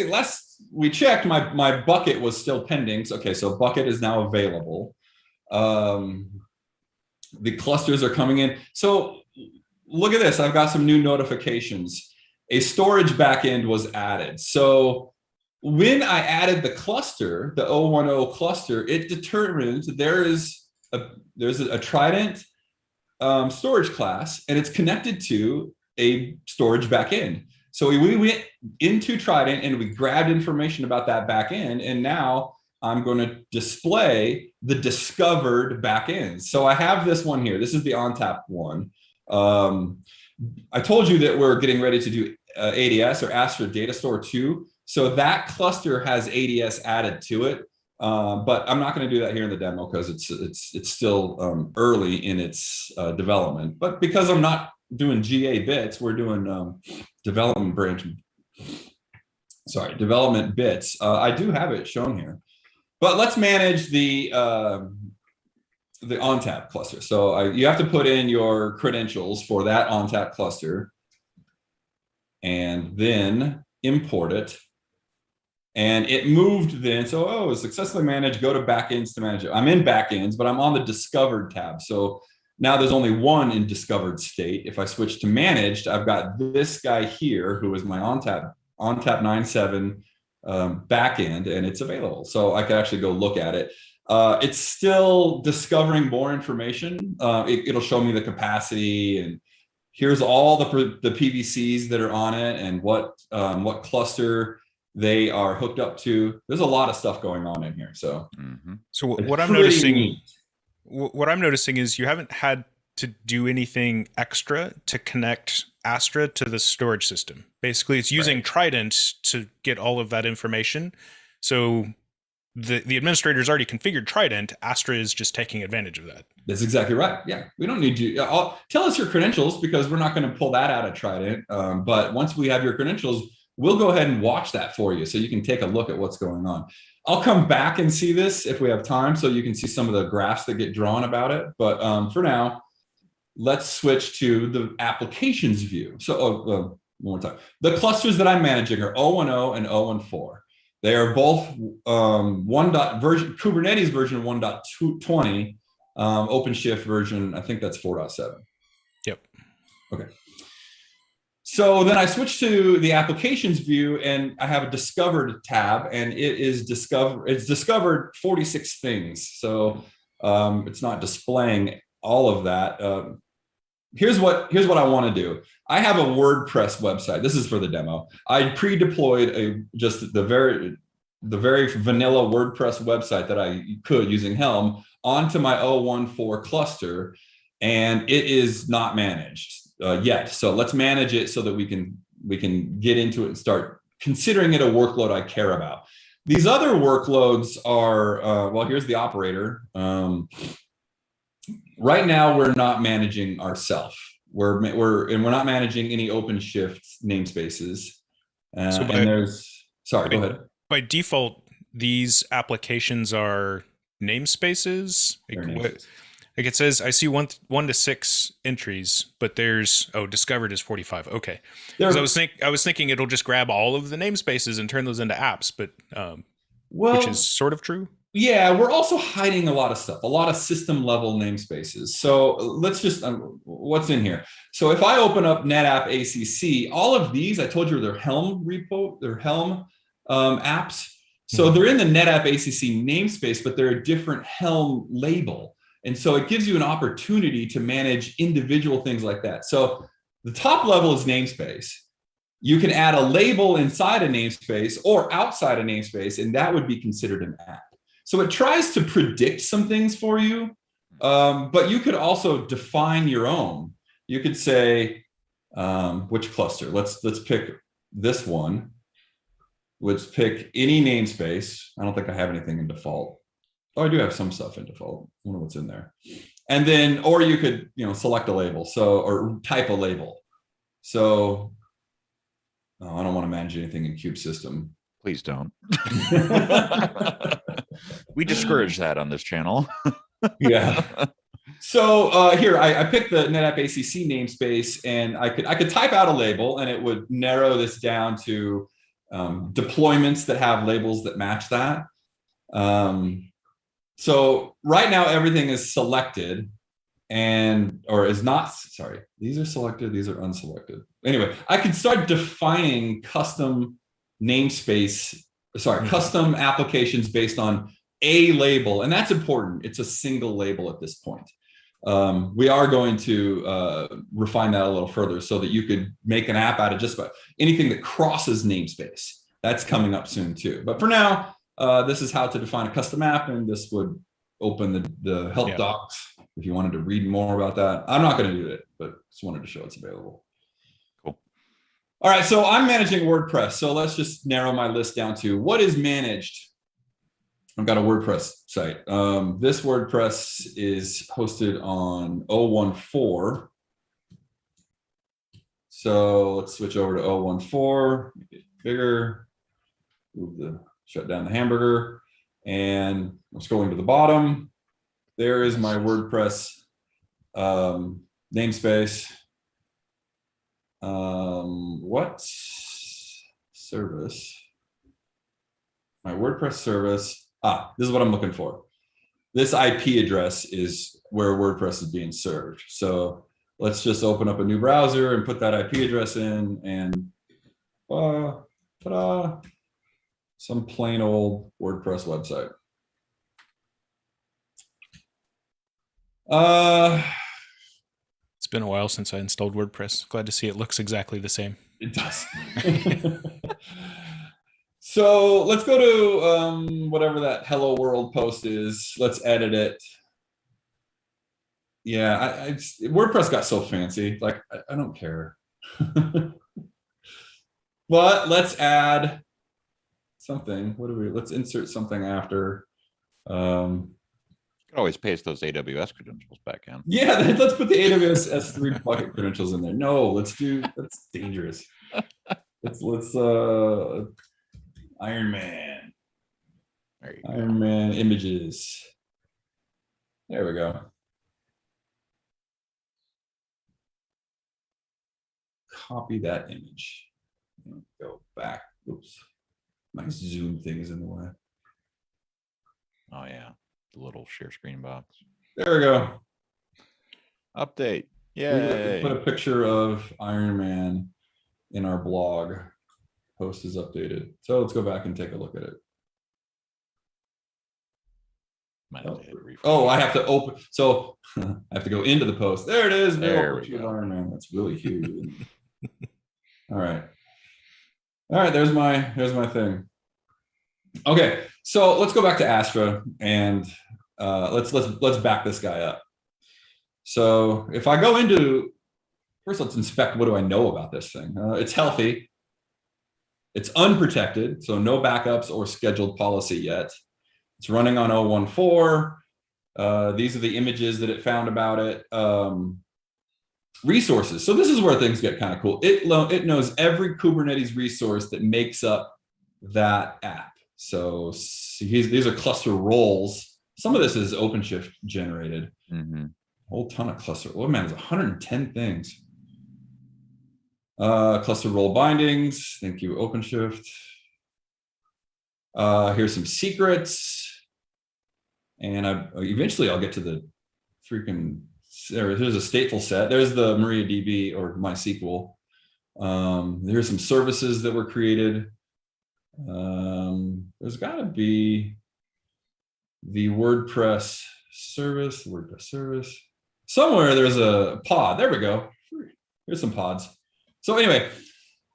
we checked, my bucket was still pending. So bucket is now available. The clusters are coming in. So look at this. I've got some new notifications. A storage backend was added. So when I added the cluster, the 010 cluster, it determined there's a Trident storage class, and it's connected to a storage backend. So we went into Trident and we grabbed information about that backend, and now I'm going to display the discovered backends. So I have this one here. This is the ONTAP one. I told you that we're getting ready to do ADS, or Astra Data Store 2. So that cluster has ADS added to it. But I'm not going to do that here in the demo because it's still early in its development. But because I'm not doing GA bits, we're doing development branch. sorry, development bits. I do have it shown here, but let's manage the ONTAP cluster. So you have to put in your credentials for that ONTAP cluster and then import it. And it moved then. So, successfully managed, go to backends to manage it. I'm in backends, but I'm on the discovered tab. So now there's only one in discovered state. If I switch to managed, I've got this guy here who is my ONTAP 9.7 backend, and it's available. So I could actually go look at it. It's still discovering more information. It'll show me the capacity, and here's all the PVCs that are on it and what cluster they are hooked up to. There's a lot of stuff going on in here. So, so what I'm noticing, what I'm noticing is you haven't had to do anything extra to connect Astra to the storage system. Basically, it's using Trident to get all of that information. So the administrator's already configured Trident. Astra is just taking advantage of that. That's exactly right. Yeah, we don't need to. Tell us your credentials, because we're not going to pull that out of Trident. But once we have your credentials, we'll go ahead and watch that for you so you can take a look at what's going on. I'll come back and see this if we have time, so you can see some of the graphs that get drawn about it. But for now, let's switch to the applications view. So one more time. The clusters that I'm managing are 0.10 and 0.14. They are both Kubernetes version 1.20, OpenShift version, I think that's 4.7. Yep. Okay. So then I switch to the applications view, and I have a discovered tab, and it's discovered 46 things. So it's not displaying all of that. Here's what I want to do. I have a WordPress website. This is for the demo. I pre-deployed just the very vanilla WordPress website that I could using Helm onto my 0.14 cluster, and it is not managed yet. So let's manage it so that we can get into it and start considering it a workload I care about. These other workloads are well, here's the operator. Right now, we're not managing ourselves. We're not managing any OpenShift namespaces. Go ahead. By default, these applications are namespaces. Like it says, I see one to 6 entries, but there's discovered is 45. Okay, because I was thinking it'll just grab all of the namespaces and turn those into apps, but which is sort of true. Yeah, we're also hiding a lot of stuff, a lot of system level namespaces. So let's just, what's in here? So if I open up NetApp ACC, all of these, I told you, they're Helm repo, they're Helm apps. So they're in the NetApp ACC namespace, but they're a different Helm label. And so it gives you an opportunity to manage individual things like that. So the top level is namespace. You can add a label inside a namespace or outside a namespace, and that would be considered an app. So it tries to predict some things for you, but you could also define your own. You could say, which cluster? Let's pick this one. Let's pick any namespace. I don't think I have anything in default. Oh, I do have some stuff in default. I wonder what's in there. And then, or you could, select a label. Or type a label. So, I don't want to manage anything in Cube System. Please don't. We discourage that on this channel. Yeah. So here, I picked the NetApp ACC namespace, and I could type out a label, and it would narrow this down to deployments that have labels that match that. So right now, everything is selected or is not, sorry, these are selected, these are unselected. Anyway, I could start defining custom custom applications based on a label. And that's important. It's a single label at this point. We are going to refine that a little further so that you could make an app out of just about anything that crosses namespace. That's coming up soon too. But for now, this is how to define a custom app, and this would open the help docs if you wanted to read more about that. I'm not going to do it, but just wanted to show it's available. Cool. All right, so I'm managing WordPress. So let's just narrow my list down to what is managed. I've got a WordPress site. This WordPress is hosted on 0.14. So let's switch over to 0.14, make it bigger. shut down the hamburger, and I'm scrolling to the bottom. There is my WordPress namespace. What service? My WordPress service. This is what I'm looking for. This IP address is where WordPress is being served. So let's just open up a new browser and put that IP address in, and ta-da, some plain old WordPress website. It's been a while since I installed WordPress. Glad to see it looks exactly the same. It does. So let's go to whatever that hello world post is. Let's edit it. Yeah, WordPress got so fancy. Like, I don't care. But let's add something. Let's insert something after. You can always paste those AWS credentials back in. Yeah, let's put the AWS S3 bucket credentials in there. No, that's dangerous. Let's Iron Man. There you Iron Man images. There we go. Copy that image. Go back. Oops. My Zoom thing is in the way. Oh yeah, the little share screen box. There we go. Update. We put a picture of Iron Man in our blog. Post is updated. So let's go back and take a look at it. I have to open. So I have to go into the post. There it is. There we go. Iron Man. That's really huge. All right. There's my thing. Okay. So let's go back to Astra and let's back this guy up. So if I go into, first let's inspect, what do I know about this thing? It's healthy. It's unprotected, so no backups or scheduled policy yet. It's running on 0.14. These are the images that it found about it. Resources. So this is where things get kind of cool. It knows every Kubernetes resource that makes up that app. So these are cluster roles. Some of this is OpenShift generated. Mm-hmm. A whole ton of cluster. Oh man, there's 110 things. Cluster role bindings. Thank you, OpenShift. Here's some secrets. And eventually I'll get to the freaking, here's a stateful set. There's the MariaDB or MySQL. Here's some services that were created. There's got to be the WordPress service. Somewhere there's a pod. There we go. Here's some pods. So anyway,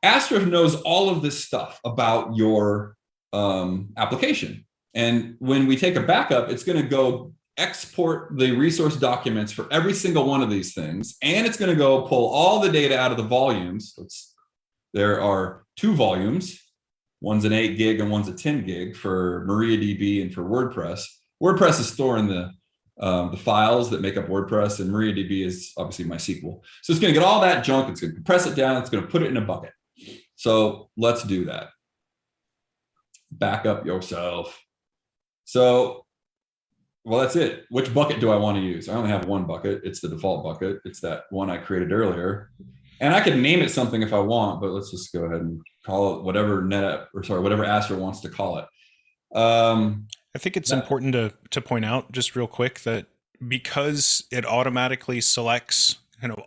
Astra knows all of this stuff about your application. And when we take a backup, it's going to go export the resource documents for every single one of these things. And it's going to go pull all the data out of the volumes. There are 2 volumes. One's an 8 gig and one's a 10 gig for MariaDB and for WordPress. WordPress is storing the files that make up WordPress, and MariaDB is obviously MySQL. So it's going to get all that junk. It's going to compress it down. It's going to put it in a bucket. So let's do that. Back up yourself. So, well, that's it. Which bucket do I want to use? I only have one bucket. It's the default bucket. It's that one I created earlier. And I can name it something if I want, but let's just go ahead and call it whatever whatever Astra wants to call it. I think it's important to point out just real quick that because it automatically selects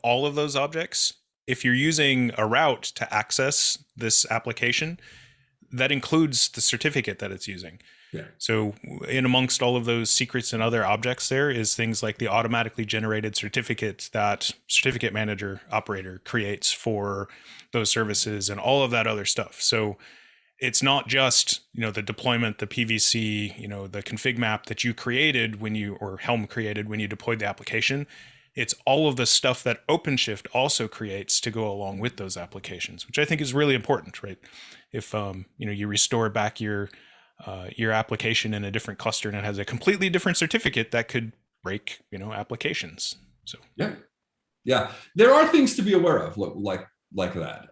all of those objects, if you're using a route to access this application, that includes the certificate that it's using. Yeah. So in amongst all of those secrets and other objects, there is things like the automatically generated certificate that certificate manager operator creates for those services and all of that other stuff. So it's not just, the deployment, the PVC, the config map that you created or Helm created when you deployed the application. It's all of the stuff that OpenShift also creates to go along with those applications, which I think is really important, right? If you restore back your application in a different cluster and it has a completely different certificate, that could break applications. So yeah, there are things to be aware of like that.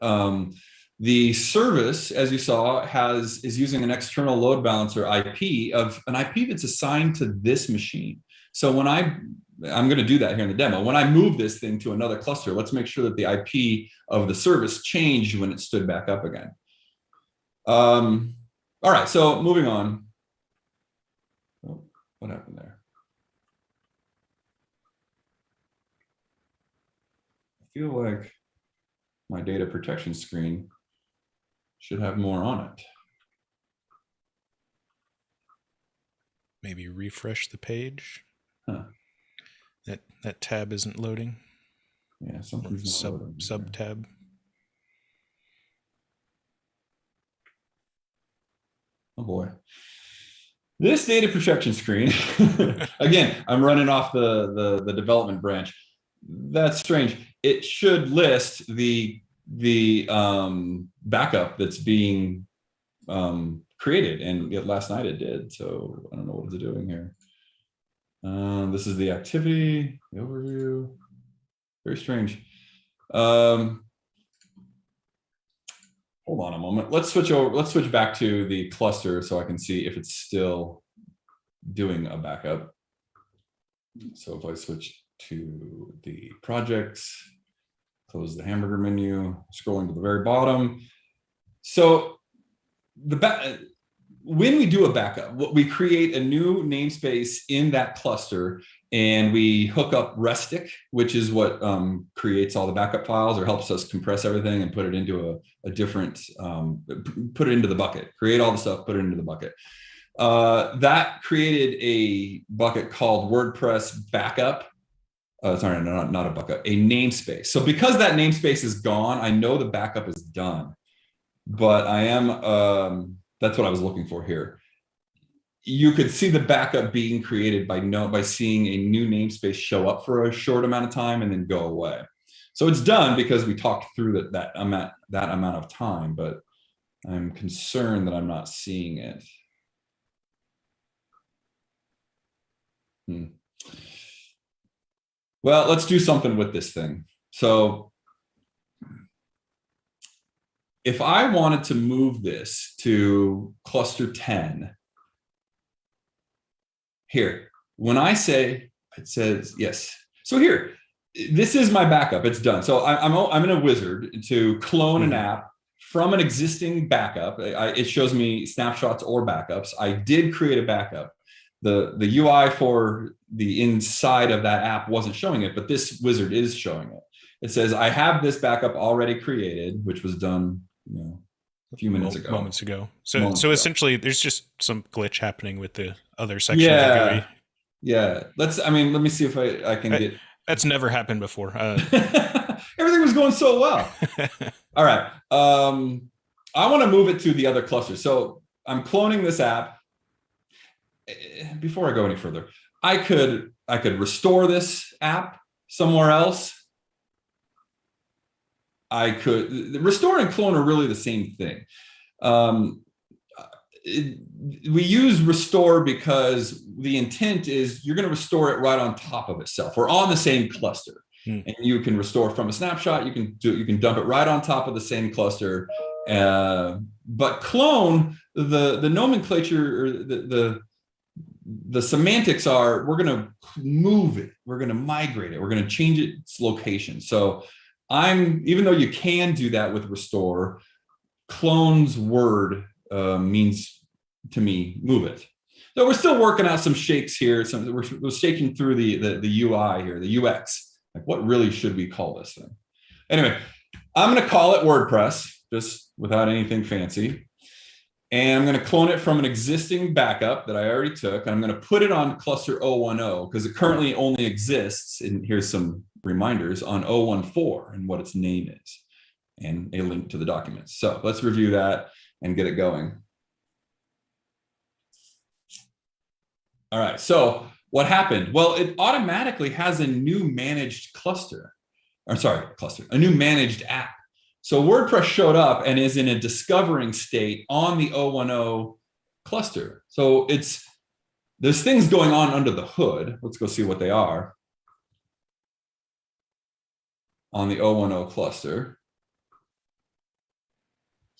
The service, as you saw, is using an external load balancer IP of an IP that's assigned to this machine. So when I'm going to do that here in the demo. When I move this thing to another cluster, let's make sure that the IP of the service changed when it stood back up again. All right, so moving on. Oh, what happened there? I feel like my data protection screen should have more on it. Maybe refresh the page. Huh. That tab isn't loading. Yeah, something's sub tab. Oh boy. This data protection screen, again, I'm running off the development branch. That's strange. It should list the backup that's being created, and last night it did. So I don't know what it's doing here. This is the activity, the overview. Very strange. Hold on a moment. Let's switch over. Let's switch back to the cluster so I can see if it's still doing a backup. So if I switch to the projects, close the hamburger menu, scrolling to the very bottom. So when we do a backup, we create a new namespace in that cluster, and we hook up Restic, which is what creates all the backup files or helps us compress everything and put it into a different, put it into the bucket, create all the stuff, put it into the bucket. That created a bucket called WordPress backup. Sorry, not a bucket, a namespace. So because that namespace is gone, I know the backup is done, but I am, that's what I was looking for here. You could see the backup being created by seeing a new namespace show up for a short amount of time and then go away. So it's done because we talked through that amount of time, but I'm concerned that I'm not seeing it. Well, let's do something with this thing. So if I wanted to move this to cluster 10, here, when I say, it says yes. So here, this is my backup, it's done. So I'm in a wizard to clone an app from an existing backup. It shows me snapshots or backups. I did create a backup. The UI for the inside of that app wasn't showing it, but this wizard is showing it. It says, I have this backup already created, which was done, a few moments ago. So essentially, there's just some glitch happening with the other section of the GUI. Yeah. Let me see if I can get. That's never happened before. Everything was going so well. All right. I want to move it to the other cluster. So I'm cloning this app. Before I go any further, I could restore this app somewhere else. I could restore and clone are really the same thing. We use restore because the intent is you're going to restore it right on top of itself or on the same cluster. And you can restore from a snapshot. You can dump it right on top of the same cluster. But clone, the nomenclature or the semantics are, we're going to move it, we're going to migrate it, we're going to change its location. So even though you can do that with restore, clone's word means to me, move it. So we're still working out some shakes here. We're shaking through the UI here, the UX. Like, what really should we call this thing? Anyway, I'm going to call it WordPress, just without anything fancy. And I'm going to clone it from an existing backup that I already took. And I'm going to put it on cluster 010 because it currently only exists, and here's some reminders, on 014 and what its name is, and a link to the documents. So let's review that and get it going. All right, so what happened? Well, it automatically has a new managed a new managed app. So WordPress showed up and is in a discovering state on the 010 cluster. So there's things going on under the hood. Let's go see what they are on the 010 cluster.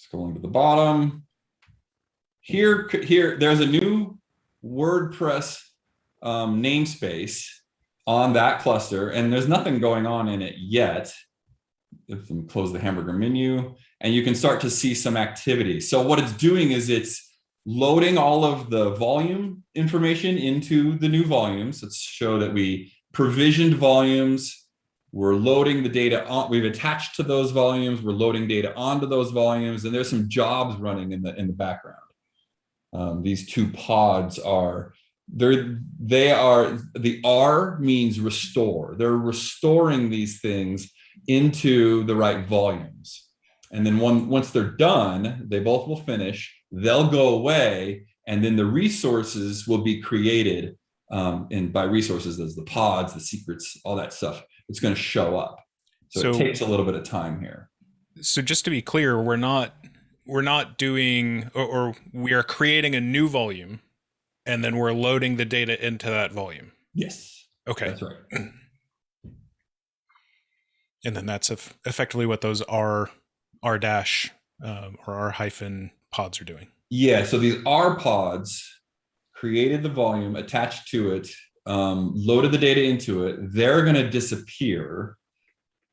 Scrolling to the bottom. Here, there's a new WordPress namespace on that cluster, and there's nothing going on in it yet. If we close the hamburger menu, and you can start to see some activity. So what it's doing is it's loading all of the volume information into the new volumes. Let's show that we provisioned volumes. We're loading the data on, we've attached to those volumes. We're loading data onto those volumes, and there's some jobs running in the background. These two pods are, the R means restore. They're restoring these things into the right volumes. And then once they're done, they both will finish, they'll go away, and then the resources will be created. And by resources, there's the pods, the secrets, all that stuff. It's going to show up. So it takes a little bit of time here. So just to be clear, we're not doing, or we are creating a new volume, and then we're loading the data into that volume. Yes. Okay. That's right. And then that's effectively what those R dash or R hyphen pods are doing. Yeah. So these R pods created the volume, attached to it, loaded the data into it. They're going to disappear.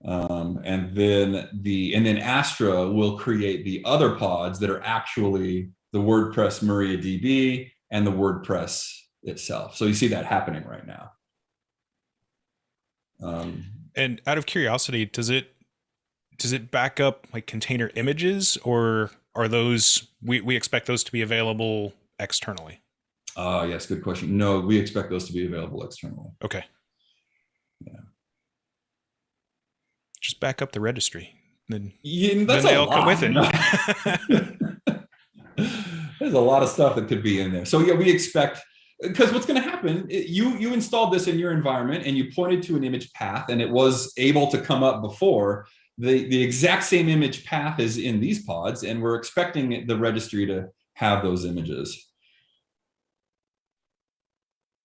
And then Astra will create the other pods that are actually the WordPress MariaDB and the WordPress itself. So you see that happening right now. And out of curiosity, does it back up like container images, or are those, we expect those to be available externally? Yes, good question. No, we expect those to be available externally. Okay. Yeah. Just back up the registry. Then they all come with it. There's a lot of stuff that could be in there. So yeah, we expect, because what's going to happen, you installed this in your environment and you pointed to an image path, and it was able to come up before. The exact same image path is in these pods, and we're expecting the registry to have those images.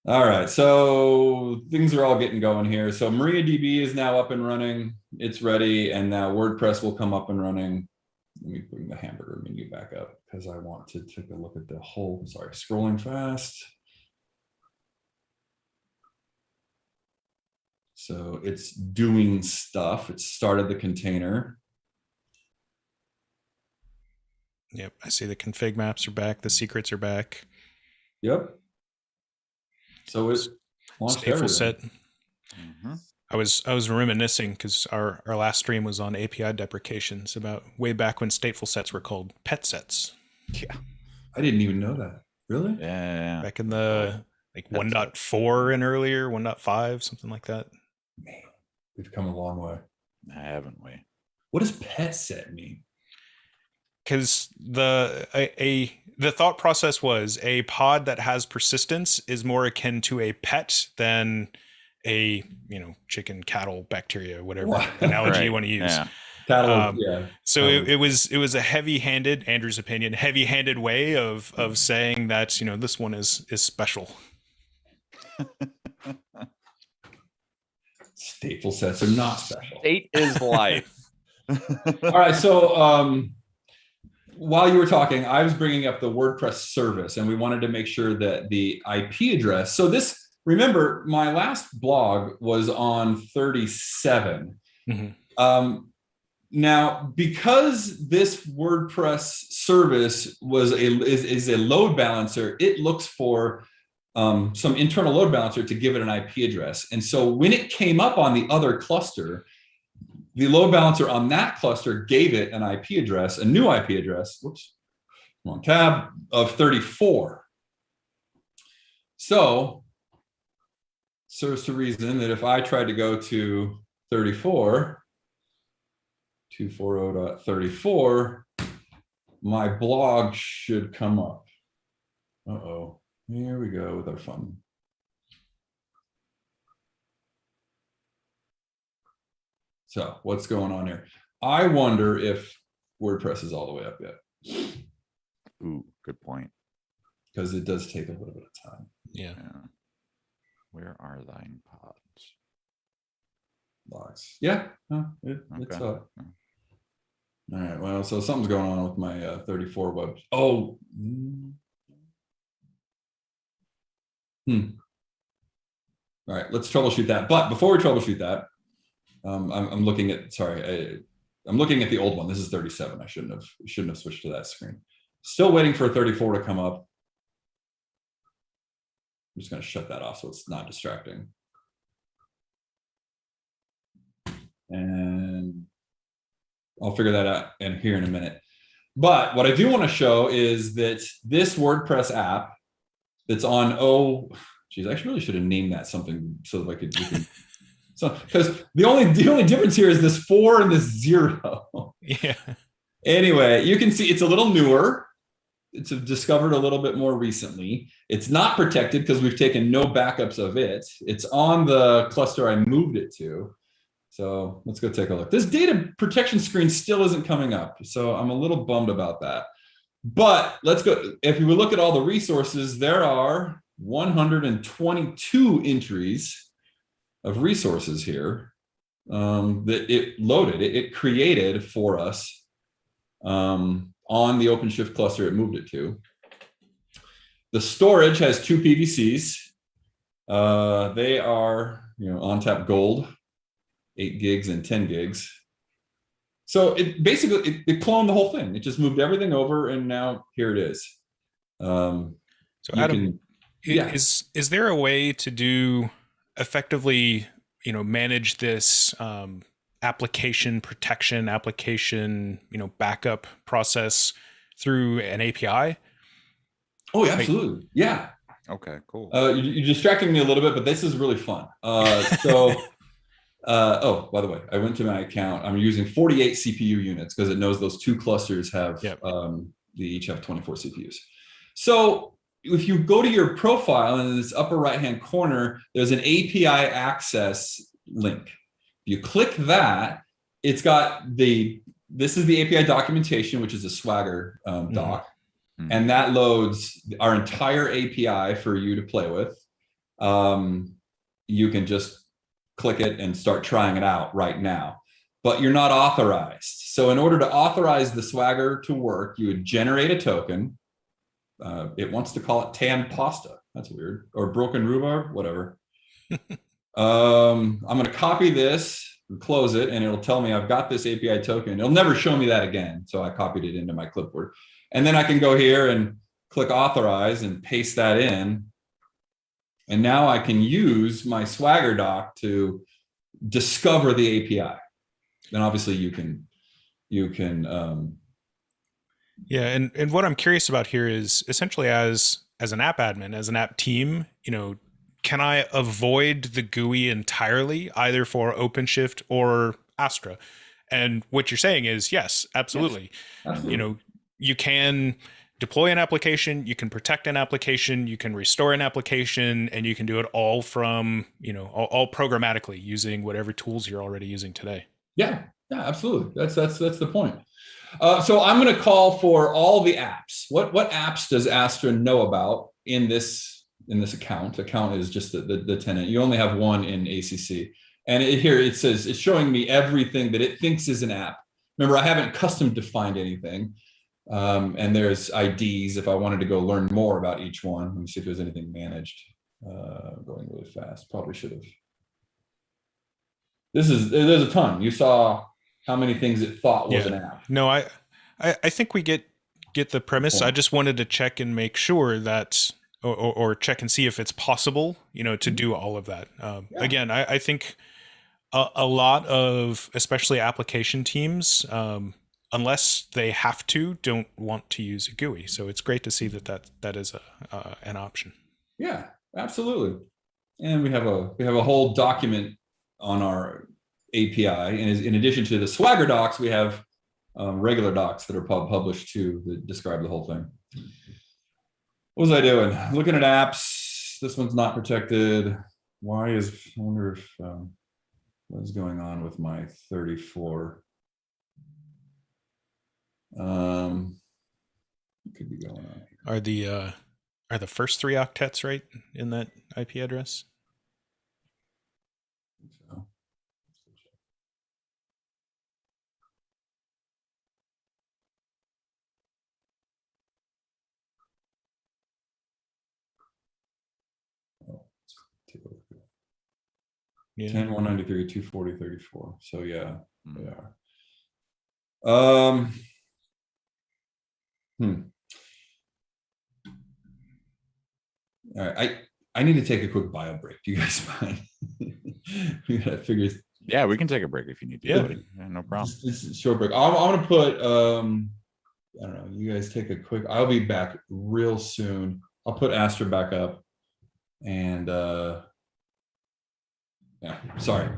All right, so things are all getting going here. So MariaDB is now up and running. It's ready, and now WordPress will come up and running. Let me bring the hamburger menu back up because I want to take a look at the whole, sorry, scrolling fast. So it's doing stuff. It started the container. Yep, I see the config maps are back. The secrets are back. Yep. So it's stateful set. Mm-hmm. I was reminiscing because our last stream was on API deprecations about way back when stateful sets were called pet sets. Yeah, I didn't even know that. Really? Yeah. Back in the 1.4 and earlier, 1.5, something like that. Man, we've come a long way, haven't we? What does pet set mean? Because the thought process was a pod that has persistence is more akin to a pet than a chicken, cattle, bacteria, whatever analogy you want to use. Yeah. Cattle, yeah. So it was a heavy-handed, Andrew's opinion, heavy-handed way of saying that this one is special. Stateful sets are not special. State is life. All right, so while you were talking, I was bringing up the WordPress service, and we wanted to make sure that the IP address. So this, remember, my last blog was on 37. Mm-hmm. Now, because this WordPress service is a load balancer, it looks for some internal load balancer to give it an IP address. And so when it came up on the other cluster, the load balancer on that cluster gave it an IP address, a new IP address, whoops, wrong tab, of 34. So serves to reason that if I tried to go to 34, 240.34, my blog should come up. Uh-oh, here we go with our fun. So what's going on here? I wonder if WordPress is all the way up yet. Ooh, good point. Because it does take a little bit of time. Yeah. Where are thine pods? Logs. Yeah. It's All right. Well, so something's going on with my 34 web. Oh. All right. Let's troubleshoot that. But before we troubleshoot that, I'm looking at. Sorry, I'm looking at the old one. This is 37. I shouldn't have switched to that screen. Still waiting for 34 to come up. I'm just going to shut that off so it's not distracting. And I'll figure that out here in a minute. But what I do want to show is that this WordPress app that's on geez, I really should have named that something so that I could. So because the only difference here is this 4 and this 0. Yeah. Anyway, you can see it's a little newer. It's discovered a little bit more recently. It's not protected because we've taken no backups of it. It's on the cluster I moved it to. So let's go take a look. This data protection screen still isn't coming up. So I'm a little bummed about that. But let's go. If we look at all the resources, there are 122 entries of resources here that it loaded. It created for us on the OpenShift cluster it moved it to. The storage has 2 PVCs. They are, ONTAP Gold, 8 gigs and 10 gigs. So it basically, it cloned the whole thing. It just moved everything over and now here it is. So Adam, is there a way to do effectively, manage this application protection, backup process through an API? Oh, absolutely. Yeah. Okay, cool. You're distracting me a little bit, but this is really fun. Oh, by the way, I went to my account. I'm using 48 CPU units because it knows those 2 clusters have, they each have 24 CPUs. So if you go to your profile in this upper right-hand corner, there's an API access link. You click that, it's got this is the API documentation, which is a Swagger doc. Mm-hmm. And that loads our entire API for you to play with. You can just click it and start trying it out right now, but you're not authorized. So in order to authorize the Swagger to work, you would generate a token. It wants to call it tan pasta. That's weird. Or broken rhubarb, whatever. I'm going to copy this and close it, and it'll tell me I've got this API token. It'll never show me that again. So I copied it into my clipboard. And then I can go here and click authorize and paste that in. And now I can use my Swagger doc to discover the API. And obviously you can. Yeah, and what I'm curious about here is essentially as an app admin, as an app team, can I avoid the GUI entirely, either for OpenShift or Astra? And what you're saying is yes, absolutely. Yes, absolutely. You can deploy an application, you can protect an application, you can restore an application, and you can do it all from, all programmatically using whatever tools you're already using today. Yeah, absolutely. That's the point. So I'm going to call for all the apps. What apps does Astra know about in this account? Account is just the tenant. You only have one in ACC. And here it says, it's showing me everything that it thinks is an app. Remember, I haven't custom defined anything. And there's IDs if I wanted to go learn more about each one. Let me see if there's anything managed. Going really fast. Probably should have. There's a ton. You saw how many things it thought was an app. No, I think we get the premise. I just wanted to check and make sure that, or check and see if it's possible, to do all of that. Again, I think a lot of, especially application teams, unless they have to, don't want to use a GUI. So it's great to see that is an option. Yeah, absolutely. And we have a whole document on our API, and in addition to the Swagger docs, we have regular docs that are published too that describe the whole thing. What was I doing? Looking at apps. This one's not protected. I wonder if what is going on with my 34? What could be going on here? Are the first 3 octets right in that IP address? Yeah. 10, 193, 240, 34. So yeah, they are. All right, I need to take a quick bio break. Do you guys mind? We gotta figure. Yeah, we can take a break if you need to. Yeah. Buddy. Yeah, no problem. This is a short break. I'm gonna put. I don't know. You guys take a quick. I'll be back real soon. I'll put Astra back up, and yeah. Sorry.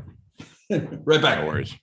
Right back. No worries.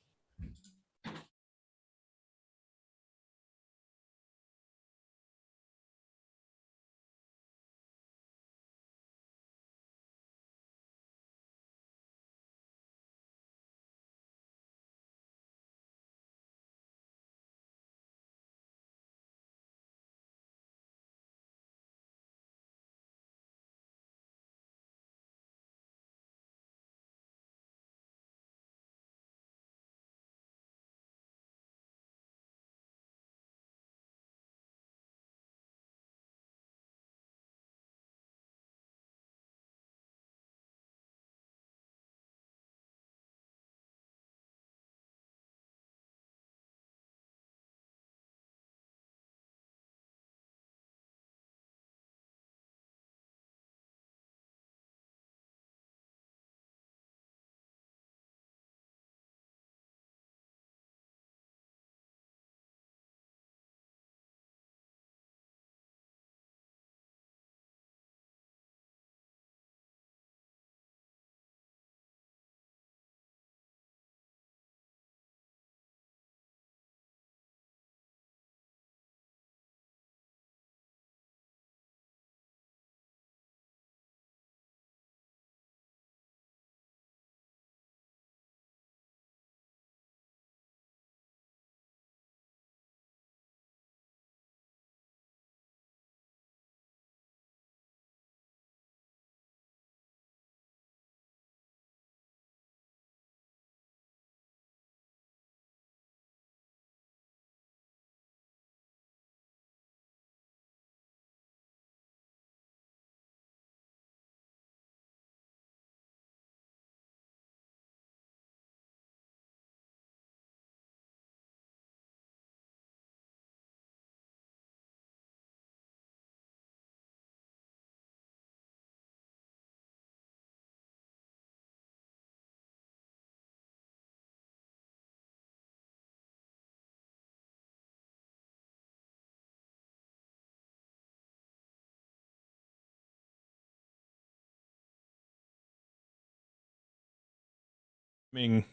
The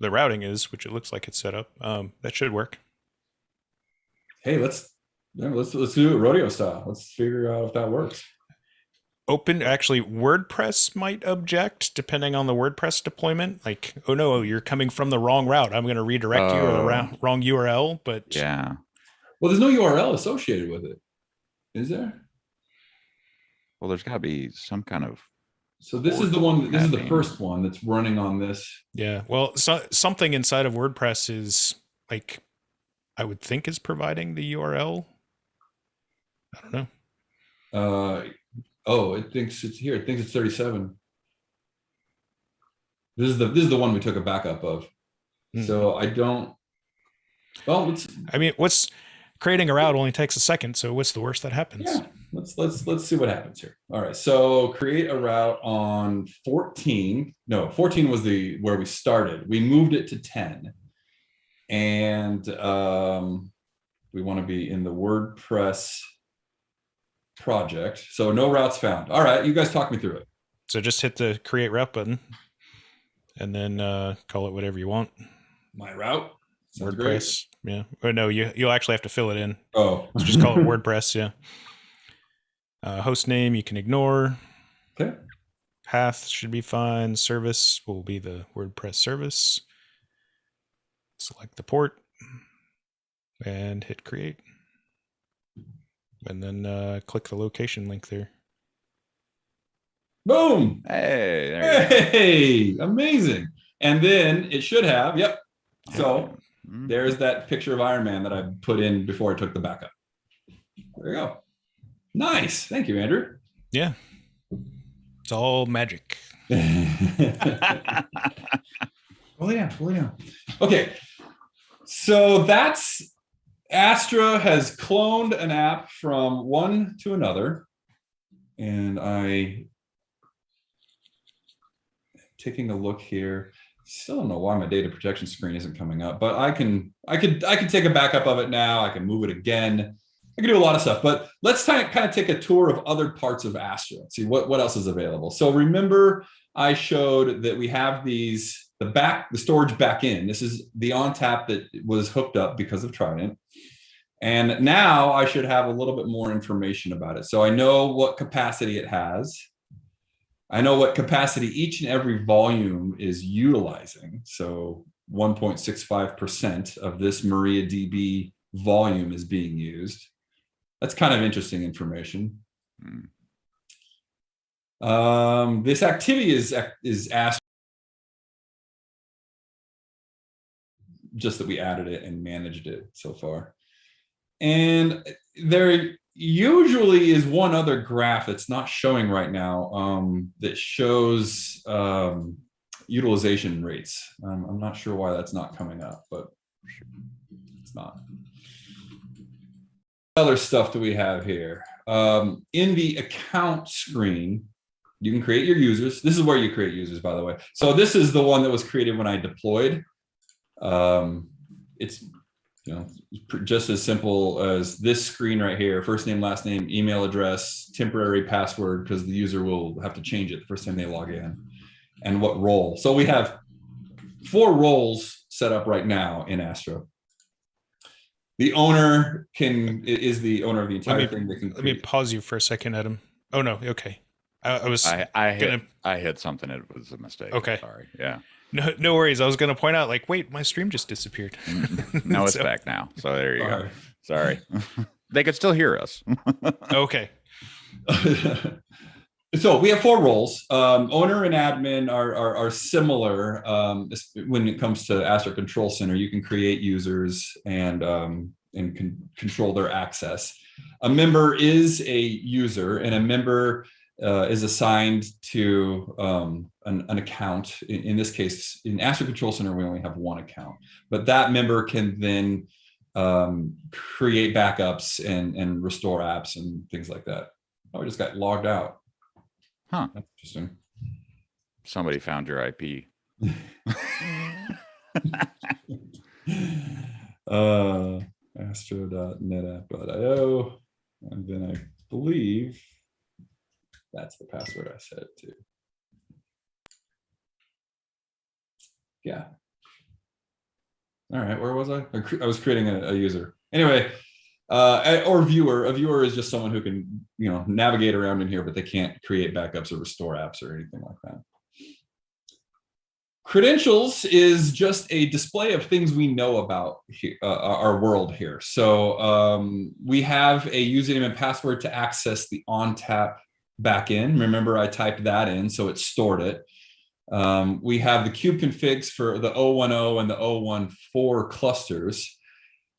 routing is, which it looks like it's set up. That should work. Hey, let's do it rodeo style. Let's figure out if that works. Actually, WordPress might object depending on the WordPress deployment. Like, oh no, you're coming from the wrong route. I'm going to redirect you or the wrong URL. But yeah, well, there's no URL associated with it, is there? well, there's got to be some kind of. So this is the one. This is the first one that's running on this. Yeah. Well, something inside of WordPress is like, I would think is providing the URL. I don't know. Oh, it thinks it's here. It thinks it's 37. This is the one we took a backup of. So I don't. Well, what's creating a route only takes a second. So what's the worst that happens? Yeah, let's see what happens here. All right, so create a route on 14. No, 14 was where we started. We moved it to 10, and we want to be in the WordPress project. So no routes found. All right, you guys talk me through it. So just hit the create route button, and then call it whatever you want. My route. Sounds WordPress. Great. Yeah. Or no, you'll actually have to fill it in. Oh. So just call it WordPress. Yeah. Host name you can ignore. Okay. Path should be fine. Service will be the WordPress service. Select the port and hit create. And then click the location link there. Boom. Hey. There you hey. Amazing. And then it should have. Yep. So there's that picture of Iron Man that I put in before I took the backup. There you go. Nice. Thank you, Andrew. Yeah. It's all magic. Oh yeah. Okay, so that's Astra has cloned an app from one to another, and I taking a look here. Still don't know why my data protection screen isn't coming up, but I can take a backup of it now. I can move it again. I can do a lot of stuff, but let's kind of take a tour of other parts of Astra. See what else is available. So remember, I showed that we have the storage back in. This is the ONTAP that was hooked up because of Trident. And now I should have a little bit more information about it. So I know what capacity it has. I know what capacity each and every volume is utilizing. So 1.65% of this MariaDB volume is being used. That's kind of interesting information. This activity is asked, just that we added it and managed it so far. And there usually is one other graph that's not showing right now that shows utilization rates. I'm not sure why that's not coming up, but it's not. Other stuff that we have here. In the account screen, you can create your users. This is where you create users, by the way. So this is the one that was created when I deployed. It's just as simple as this screen right here: first name, last name, email address, temporary password, because the user will have to change it the first time they log in, and what role. So we have 4 roles set up right now in Astra. The owner is the owner of the entire thing. Let me pause you for a second, Adam. Oh no, okay. I hit something. It was a mistake. Okay, sorry. Yeah. No worries. I was going to point out, like, wait, my stream just disappeared. No, it's back now. So there you go. Right. Sorry. They could still hear us. Okay. So we have 4 roles. Owner and admin are similar when it comes to Astra Control Center. You can create users and control their access. A member is a user, and a member is assigned to an account. In this case, in Astra Control Center, we only have 1 account, but that member can then create backups and restore apps and things like that. Oh, I just got logged out. Huh. That's interesting. Somebody found your IP. Astro.netapp.io, and then I believe that's the password I set it to. Yeah. All right, where was I? I was creating a user. Anyway, or viewer. A viewer is just someone who can, navigate around in here, but they can't create backups or restore apps or anything like that. Credentials is just a display of things we know about here, our world here. So we have a username and password to access the ONTAP backend. Remember, I typed that in, so it stored it. We have the kube configs for the 010 and the 014 clusters.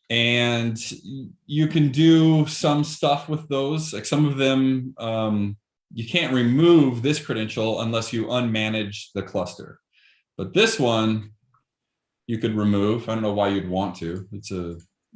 And you can do some stuff with those. Like some of them, you can't remove this credential unless you unmanage the cluster. But this one, you could remove. I don't know why you'd want to. It's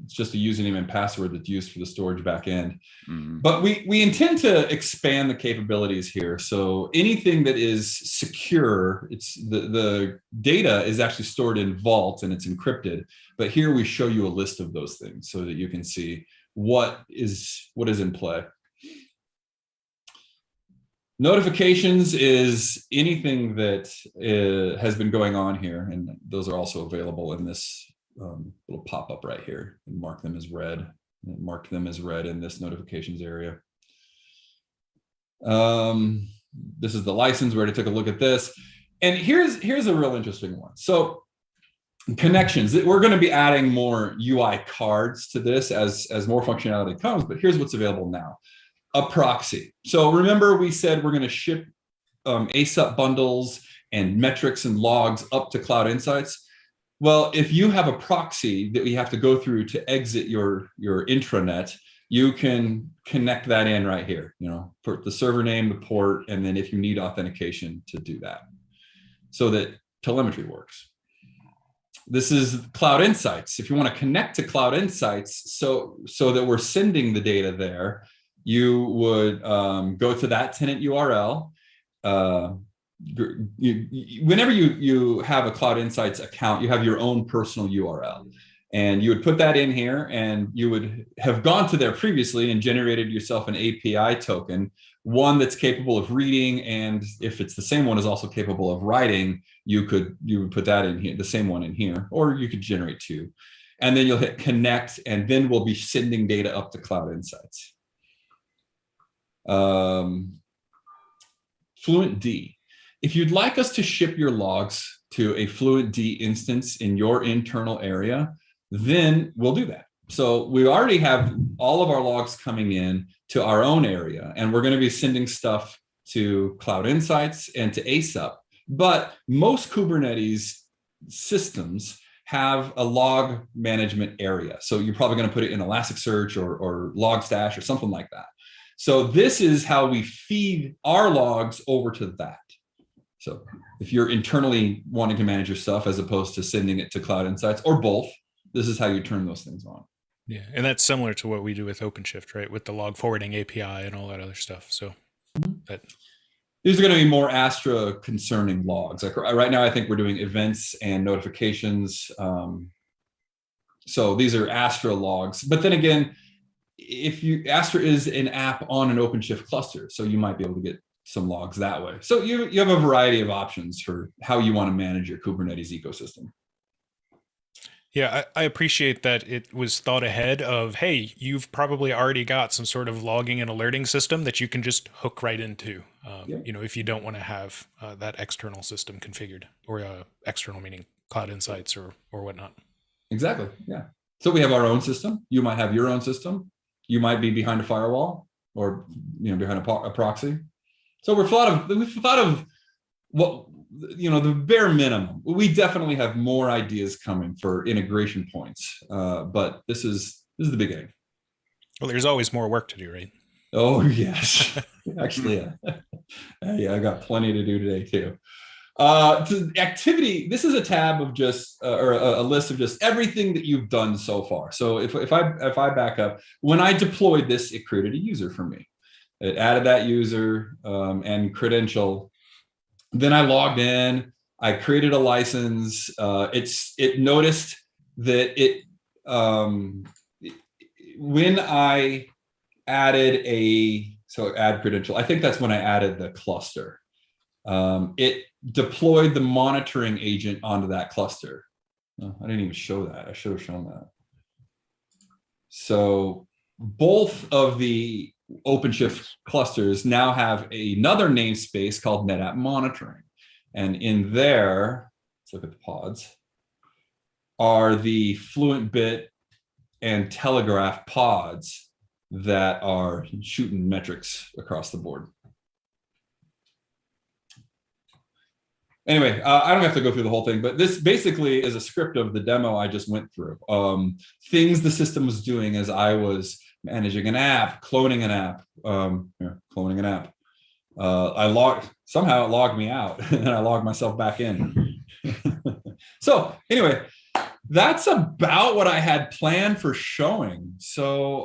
just a username and password that's used for the storage backend. Mm-hmm. But we intend to expand the capabilities here. So anything that is secure, it's the data is actually stored in Vault and it's encrypted. But here we show you a list of those things so that you can see what is in play. Notifications is anything that has been going on here, and those are also available in this little pop-up right here, and mark them as red. Mark them as red in this notifications area. This is the license. We already took a look at this, and here's a real interesting one. So connections. We're going to be adding more UI cards to this as more functionality comes, but here's what's available now. A proxy. So remember, we said we're going to ship ASUP bundles and metrics and logs up to Cloud Insights. Well, if you have a proxy that we have to go through to exit your intranet, you can connect that in right here, put the server name, the port, and then if you need authentication to do that so that telemetry works. This is Cloud Insights. If you want to connect to Cloud Insights so that we're sending the data there, you would go to that tenant URL. Whenever you have a Cloud Insights account, you have your own personal URL. And you would put that in here, and you would have gone to there previously and generated yourself an API token, one that's capable of reading, and if it's the same one is also capable of writing, you would put that in here, the same one in here, or you could generate two. And then you'll hit connect, and then we'll be sending data up to Cloud Insights. Fluentd. If you'd like us to ship your logs to a Fluentd instance in your internal area, then we'll do that. So we already have all of our logs coming in to our own area, and we're going to be sending stuff to Cloud Insights and to ASAP. But most Kubernetes systems have a log management area. So you're probably going to put it in Elasticsearch or Logstash or something like that. So this is how we feed our logs over to that. So if you're internally wanting to manage your stuff as opposed to sending it to Cloud Insights or both, this is how you turn those things on. Yeah, and that's similar to what we do with OpenShift, right? With the log forwarding API and all that other stuff. So these are going to be more Astra concerning logs. Like right now, I think we're doing events and notifications. So these are Astra logs. But then again, Astra is an app on an OpenShift cluster, so you might be able to get some logs that way. So you have a variety of options for how you want to manage your Kubernetes ecosystem. Yeah, I appreciate that it was thought ahead of, hey, you've probably already got some sort of logging and alerting system that you can just hook right into, if you don't want to have that external system configured, or external meaning Cloud Insights or whatnot. Exactly, yeah. So we have our own system. You might have your own system. You might be behind a firewall or behind a proxy. So we've thought of what, the bare minimum. We definitely have more ideas coming for integration points, but this is the beginning. Well, there's always more work to do, right? Oh yes, actually, yeah, I got plenty to do today too. Activity. This is a tab of just or a list of just everything that you've done so far. So if I back up, when I deployed this, it created a user for me. It added that user and credential. Then I logged in. I created a license. It noticed that when I added add credential. I think that's when I added the cluster. It deployed the monitoring agent onto that cluster. Oh, I didn't even show that. I should have shown that. So both of the OpenShift clusters now have another namespace called NetApp Monitoring. And in there, let's look at the pods, are the FluentBit and Telegraph pods that are shooting metrics across the board. Anyway, I don't have to go through the whole thing, but this basically is a script of the demo I just went through. Things the system was doing as I was managing an app, cloning an app, cloning an app. Somehow it logged me out and I logged myself back in. So anyway, that's about what I had planned for showing. So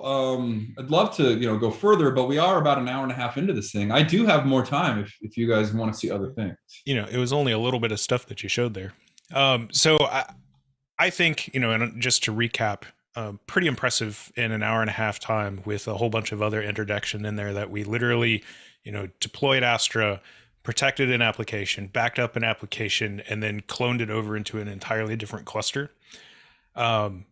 I'd love to go further, but we are about an hour and a half into this thing. I do have more time if you guys want to see other things. It was only a little bit of stuff that you showed there. So I think, and just to recap, pretty impressive in an hour and a half time with a whole bunch of other introduction in there that we literally, deployed Astra, protected an application, backed up an application, and then cloned it over into an entirely different cluster. The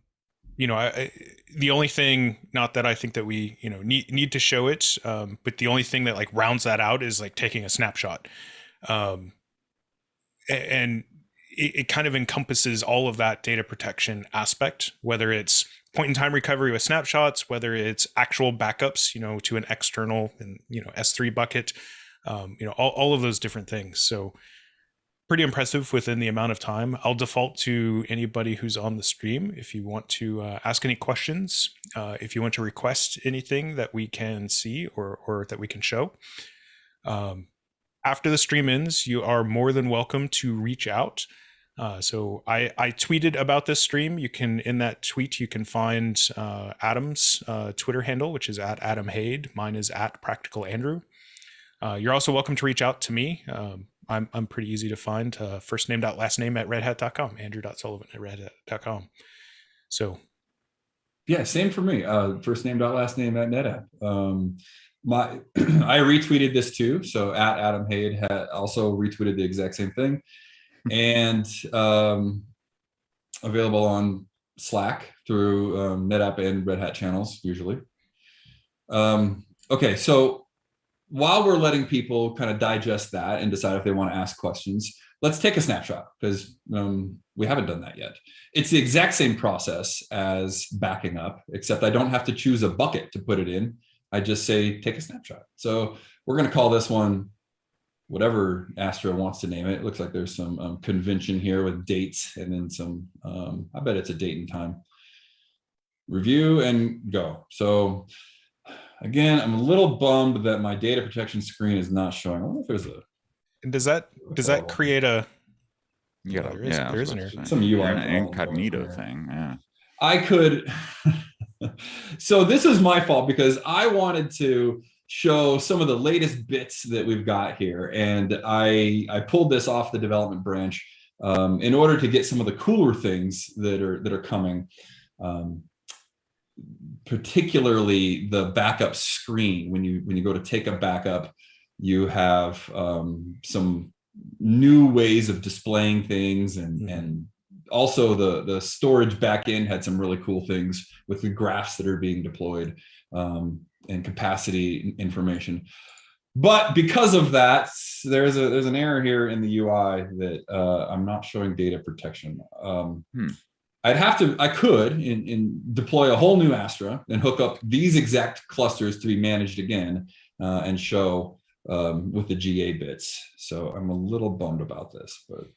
only thing, not that I think that we, need to show it, but the only thing that rounds that out is taking a snapshot. And it kind of encompasses all of that data protection aspect, whether it's point in time recovery with snapshots, whether it's actual backups, to an external and, S3 bucket, all of those different things. So pretty impressive within the amount of time. I'll default to anybody who's on the stream if you want to ask any questions, if you want to request anything that we can see or that we can show. After the stream ends, you are more than welcome to reach out. So I tweeted about this stream. You can, in that tweet, you can find Adam's Twitter handle, which is at Adam Haid. Mine is at Practical Andrew. You're also welcome to reach out to me. I'm pretty easy to find. First name dot last name at redhat.com. Andrew.sullivan at redhat.com. So, yeah, same for me. First name dot last name at NetApp. I retweeted this too. So at Adam Haid had also retweeted the exact same thing, and available on Slack through NetApp and Red Hat channels usually. Okay, so while we're letting people kind of digest that and decide if they want to ask questions, let's take a snapshot, because we haven't done that yet. It's the exact same process as backing up, except I don't have to choose a bucket to put it in. I just say, take a snapshot. So we're going to call this one whatever Astra wants to name it. It looks like there's some convention here with dates and then some, I bet it's a date and time. Review and go. So again, I'm a little bummed that my data protection screen is not showing. I wonder if there's a. and does that create a? Yeah, there is an error. Some UI an incognito thing. Yeah. I could. So this is my fault, because I wanted to show some of the latest bits that we've got here, and I pulled this off the development branch in order to get some of the cooler things that are coming. Particularly the backup screen. When you go to take a backup, you have some new ways of displaying things, and also the storage backend had some really cool things with the graphs that are being deployed and capacity information. But because of that, there's an error here in the UI that I'm not showing data protection. I could deploy a whole new Astra and hook up these exact clusters to be managed again and show with the GA bits. So I'm a little bummed about this, but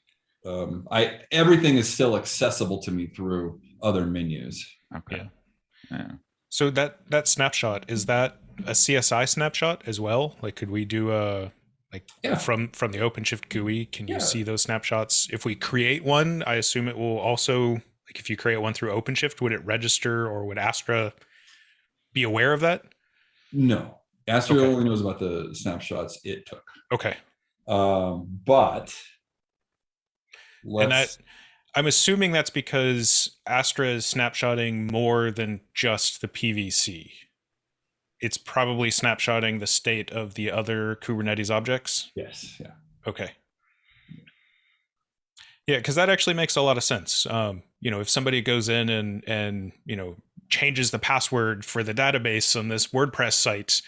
everything is still accessible to me through other menus. Okay. Yeah. So that snapshot, is that a CSI snapshot as well? Like, could we do from the OpenShift GUI? Can you see those snapshots? If we create one, I assume it will also, like, if you create one through OpenShift, would it register, or would Astra be aware of that? No, Astra only knows about the snapshots it took. Okay. But I'm assuming that's because Astra is snapshotting more than just the PVC. It's probably snapshotting the state of the other Kubernetes objects. Yes. Yeah. Okay. Yeah, because that actually makes a lot of sense. If somebody goes in and changes the password for the database on this WordPress site,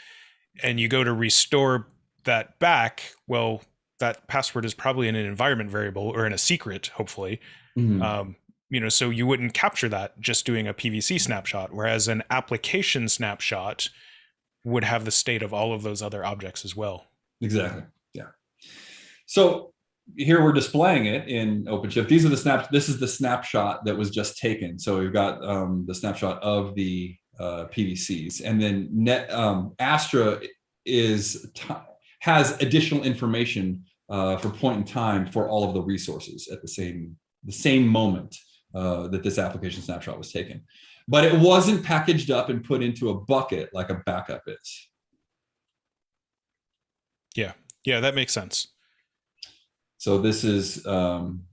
and you go to restore that back, well, that password is probably in an environment variable or in a secret, hopefully. Mm-hmm. So you wouldn't capture that just doing a PVC snapshot, whereas an application snapshot would have the state of all of those other objects as well. Exactly. Yeah. So here we're displaying it in OpenShift. These are this is the snapshot that was just taken. So we've got the snapshot of the PVCs, and then Astra has additional information for point in time for all of the resources at the same moment that this application snapshot was taken. But it wasn't packaged up and put into a bucket like a backup is. Yeah, that makes sense. So this is on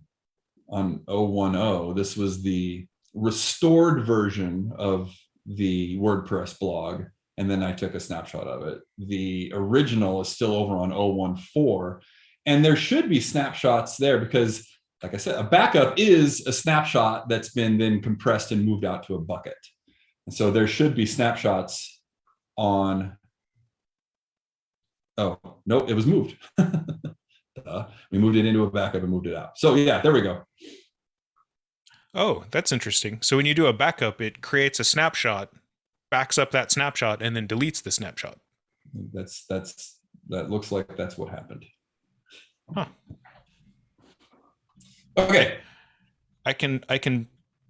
010. This was the restored version of the WordPress blog, and then I took a snapshot of it. The original is still over on 014, and there should be snapshots there because, like I said, a backup is a snapshot that's been then compressed and moved out to a bucket. And so there should be snapshots on, oh, nope, it was moved. We moved it into a backup and moved it out. So yeah, there we go. Oh, that's interesting. So when you do a backup, it creates a snapshot, backs up that snapshot, and then deletes the snapshot. That looks like that's what happened. Huh. Okay. I can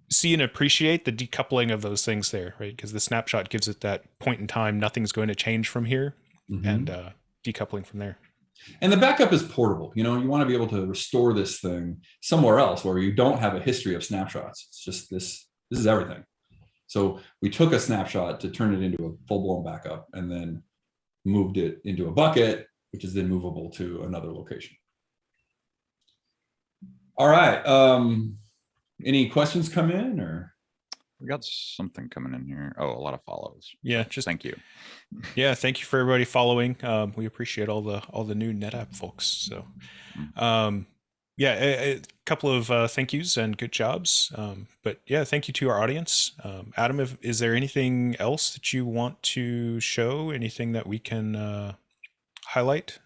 see and appreciate the decoupling of those things there, right? Because the snapshot gives it that point in time, nothing's going to change from here, and decoupling from there. And the backup is portable. You want to be able to restore this thing somewhere else where you don't have a history of snapshots. It's just this is everything. So we took a snapshot to turn it into a full-blown backup and then moved it into a bucket, which is then movable to another location. All right. Any questions come in, or? We got something coming in here. Oh, a lot of follows. Yeah, just thank you. Yeah, thank you for everybody following. We appreciate all the new NetApp folks. So, yeah, a couple of thank yous and good jobs. But yeah, thank you to our audience. Adam, is there anything else that you want to show? Anything that we can highlight?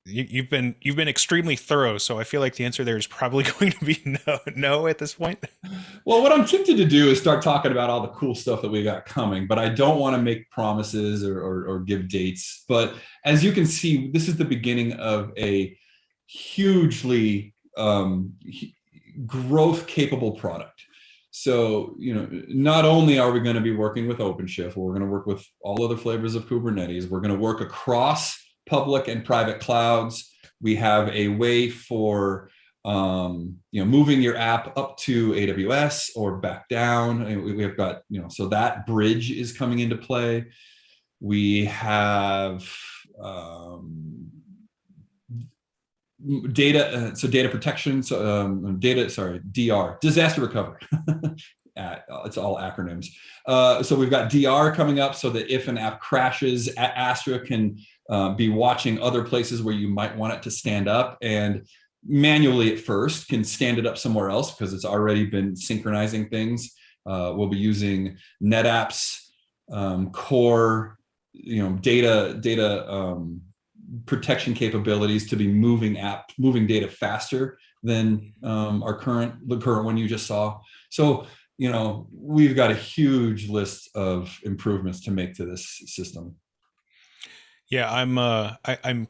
You've been extremely thorough, so I feel like the answer there is probably going to be no at this point. Well, what I'm tempted to do is start talking about all the cool stuff that we got coming, but I don't want to make promises or give dates. But as you can see, this is the beginning of a hugely growth capable product. So, not only are we going to be working with OpenShift, we're going to work with all other flavors of Kubernetes. We're going to work across public and private clouds. We have a way for moving your app up to AWS or back down. And we've got, so that bridge is coming into play. We have data, so data protection, DR, disaster recovery. It's all acronyms. So we've got DR coming up so that if an app crashes, Astra can be watching other places where you might want it to stand up, and manually at first can stand it up somewhere else because it's already been synchronizing things. We'll be using NetApp's core, data protection capabilities to be moving data faster than the current one you just saw. So, we've got a huge list of improvements to make to this system. Yeah, I'm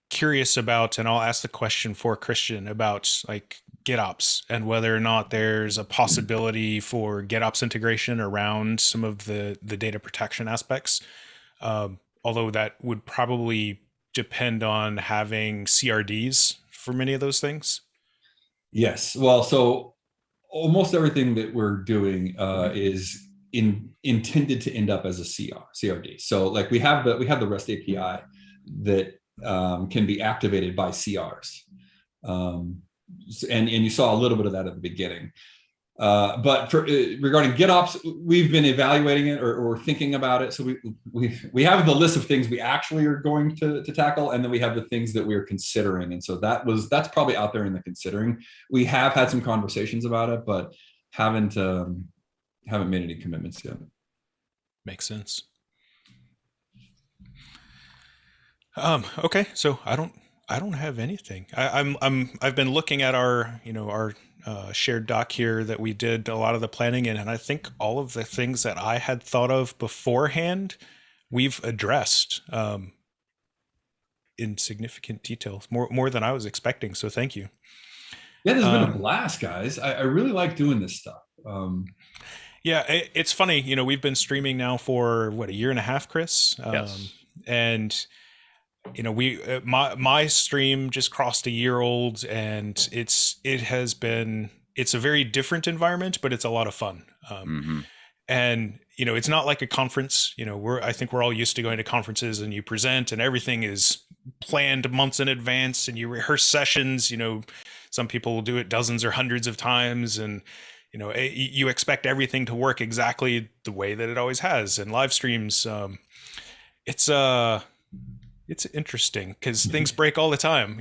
curious about, and I'll ask the question for Christian about like GitOps and whether or not there's a possibility for GitOps integration around some of the data protection aspects. Although that would probably depend on having CRDs for many of those things. Yes. Well, so almost everything that we're doing is intended to end up as a CRD. So like we have the REST API that can be activated by CRs. And you saw a little bit of that at the beginning. But regarding GitOps, we've been evaluating it or thinking about it. So we have the list of things we actually are going to tackle, and then we have the things that we're considering. And so that's probably out there in the considering. We have had some conversations about it, but haven't made any commitments yet. Makes sense. Okay, so I don't have anything. I've been looking at our shared doc here that we did a lot of the planning in, and I think all of the things that I had thought of beforehand, we've addressed in significant detail, more than I was expecting. So thank you. Yeah, this has been a blast, guys. I really like doing this stuff. Yeah, it's funny. We've been streaming now for a year and a half, Chris. Yes. And my stream just crossed a year old, and it's a very different environment, but it's a lot of fun. And it's not like a conference. I think we're all used to going to conferences and you present and everything is planned months in advance and you rehearse sessions. Some people will do it dozens or hundreds of times, and you expect everything to work exactly the way that it always has. And live streams, it's interesting because things break all the time.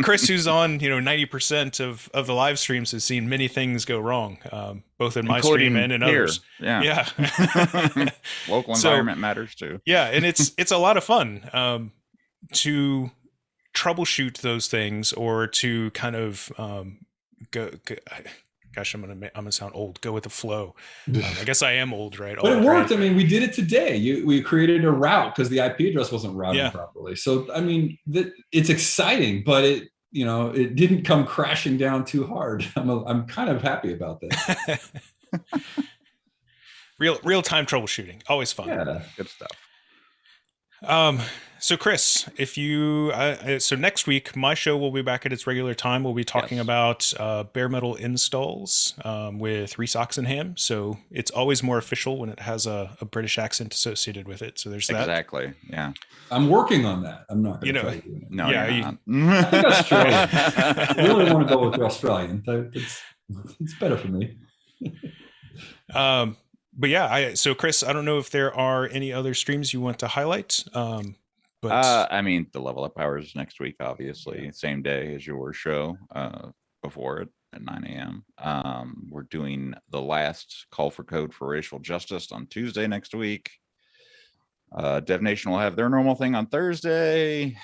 Chris, who's on 90% of the live streams, has seen many things go wrong, both in my stream and in others. Yeah. Local environment matters too. Yeah, and it's a lot of fun to troubleshoot those things, or to kind of go. Gosh, I'm gonna sound old. Go with the flow. I guess I am old, right? But it worked. I mean, we did it today. We created a route because the IP address wasn't routed properly. So I mean, it's exciting, but it didn't come crashing down too hard. I'm kind of happy about that. Real time troubleshooting, always fun. Yeah, Good stuff. So Chris, if you so next week my show will be back at its regular time. We'll be talking about bare metal installs with Reese Oxenham. So it's always more official when it has a British accent associated with it. So there's that. Exactly. Yeah. I'm working on that. I'm not going to tell you. No, yeah, you're not. I think Australian. I really want to go with the Australian. It's better for me. But yeah, so Chris, I don't know if there are any other streams you want to highlight. But I mean, the Level Up Hours next week, obviously, same day as your show, before it at 9 a.m. We're doing the last call for code for racial justice on Tuesday next week. Dev Nation will have their normal thing on Thursday.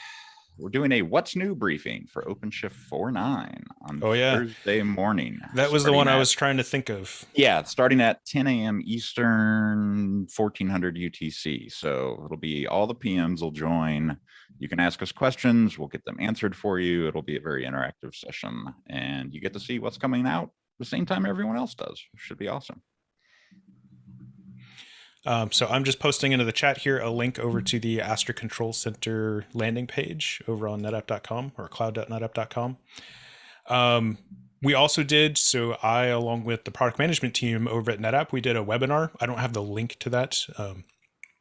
We're doing a what's new briefing for OpenShift 4.9 on Thursday morning. That was the one I was trying to think of. Yeah, starting at 10 a.m. Eastern, 1400 UTC. So it'll be all the PMs will join. You can ask us questions. We'll get them answered for you. It'll be a very interactive session, and you get to see what's coming out the same time everyone else does. Should be awesome. So I'm just posting into the chat here a link over to the Astra Control Center landing page over on netapp.com or cloud.netapp.com. We also did, so I, along with the product management team over at NetApp, we did a webinar. I don't have the link to that. I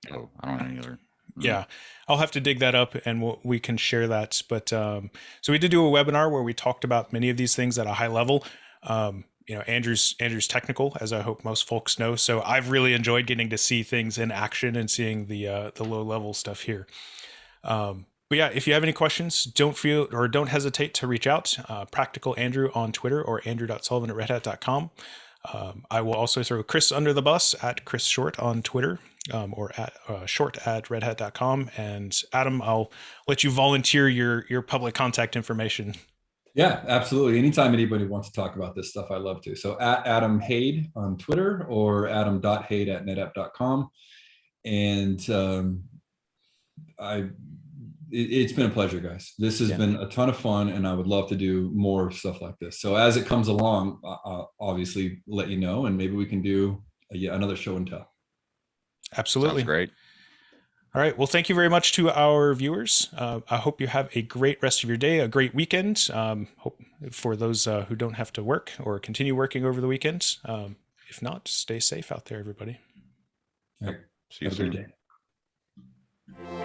don't know either. Yeah, I'll have to dig that up and we can share that. But so we did do a webinar where we talked about many of these things at a high level. Andrew's technical, as I hope most folks know. So I've really enjoyed getting to see things in action and seeing the low level stuff here. But yeah, if you have any questions, don't hesitate to reach out. Practical Andrew on Twitter or andrew.sullivan@redhat.com. I will also throw Chris under the bus at Chris Short on Twitter or at short@redhat.com. And Adam, I'll let you volunteer your public contact information. Yeah, absolutely. Anytime anybody wants to talk about this stuff, I love to. So at Adam Hade on Twitter or adam.hade@netapp.com. And it's been a pleasure, guys. This has been a ton of fun, and I would love to do more stuff like this. So as it comes along, I'll obviously let you know, and maybe we can do another show and tell. Absolutely. Sounds great. All right. Well, thank you very much to our viewers. I hope you have a great rest of your day, a great weekend. Hope for those who don't have to work or continue working over the weekend. If not, stay safe out there, everybody. All right. See you Have a soon. good day.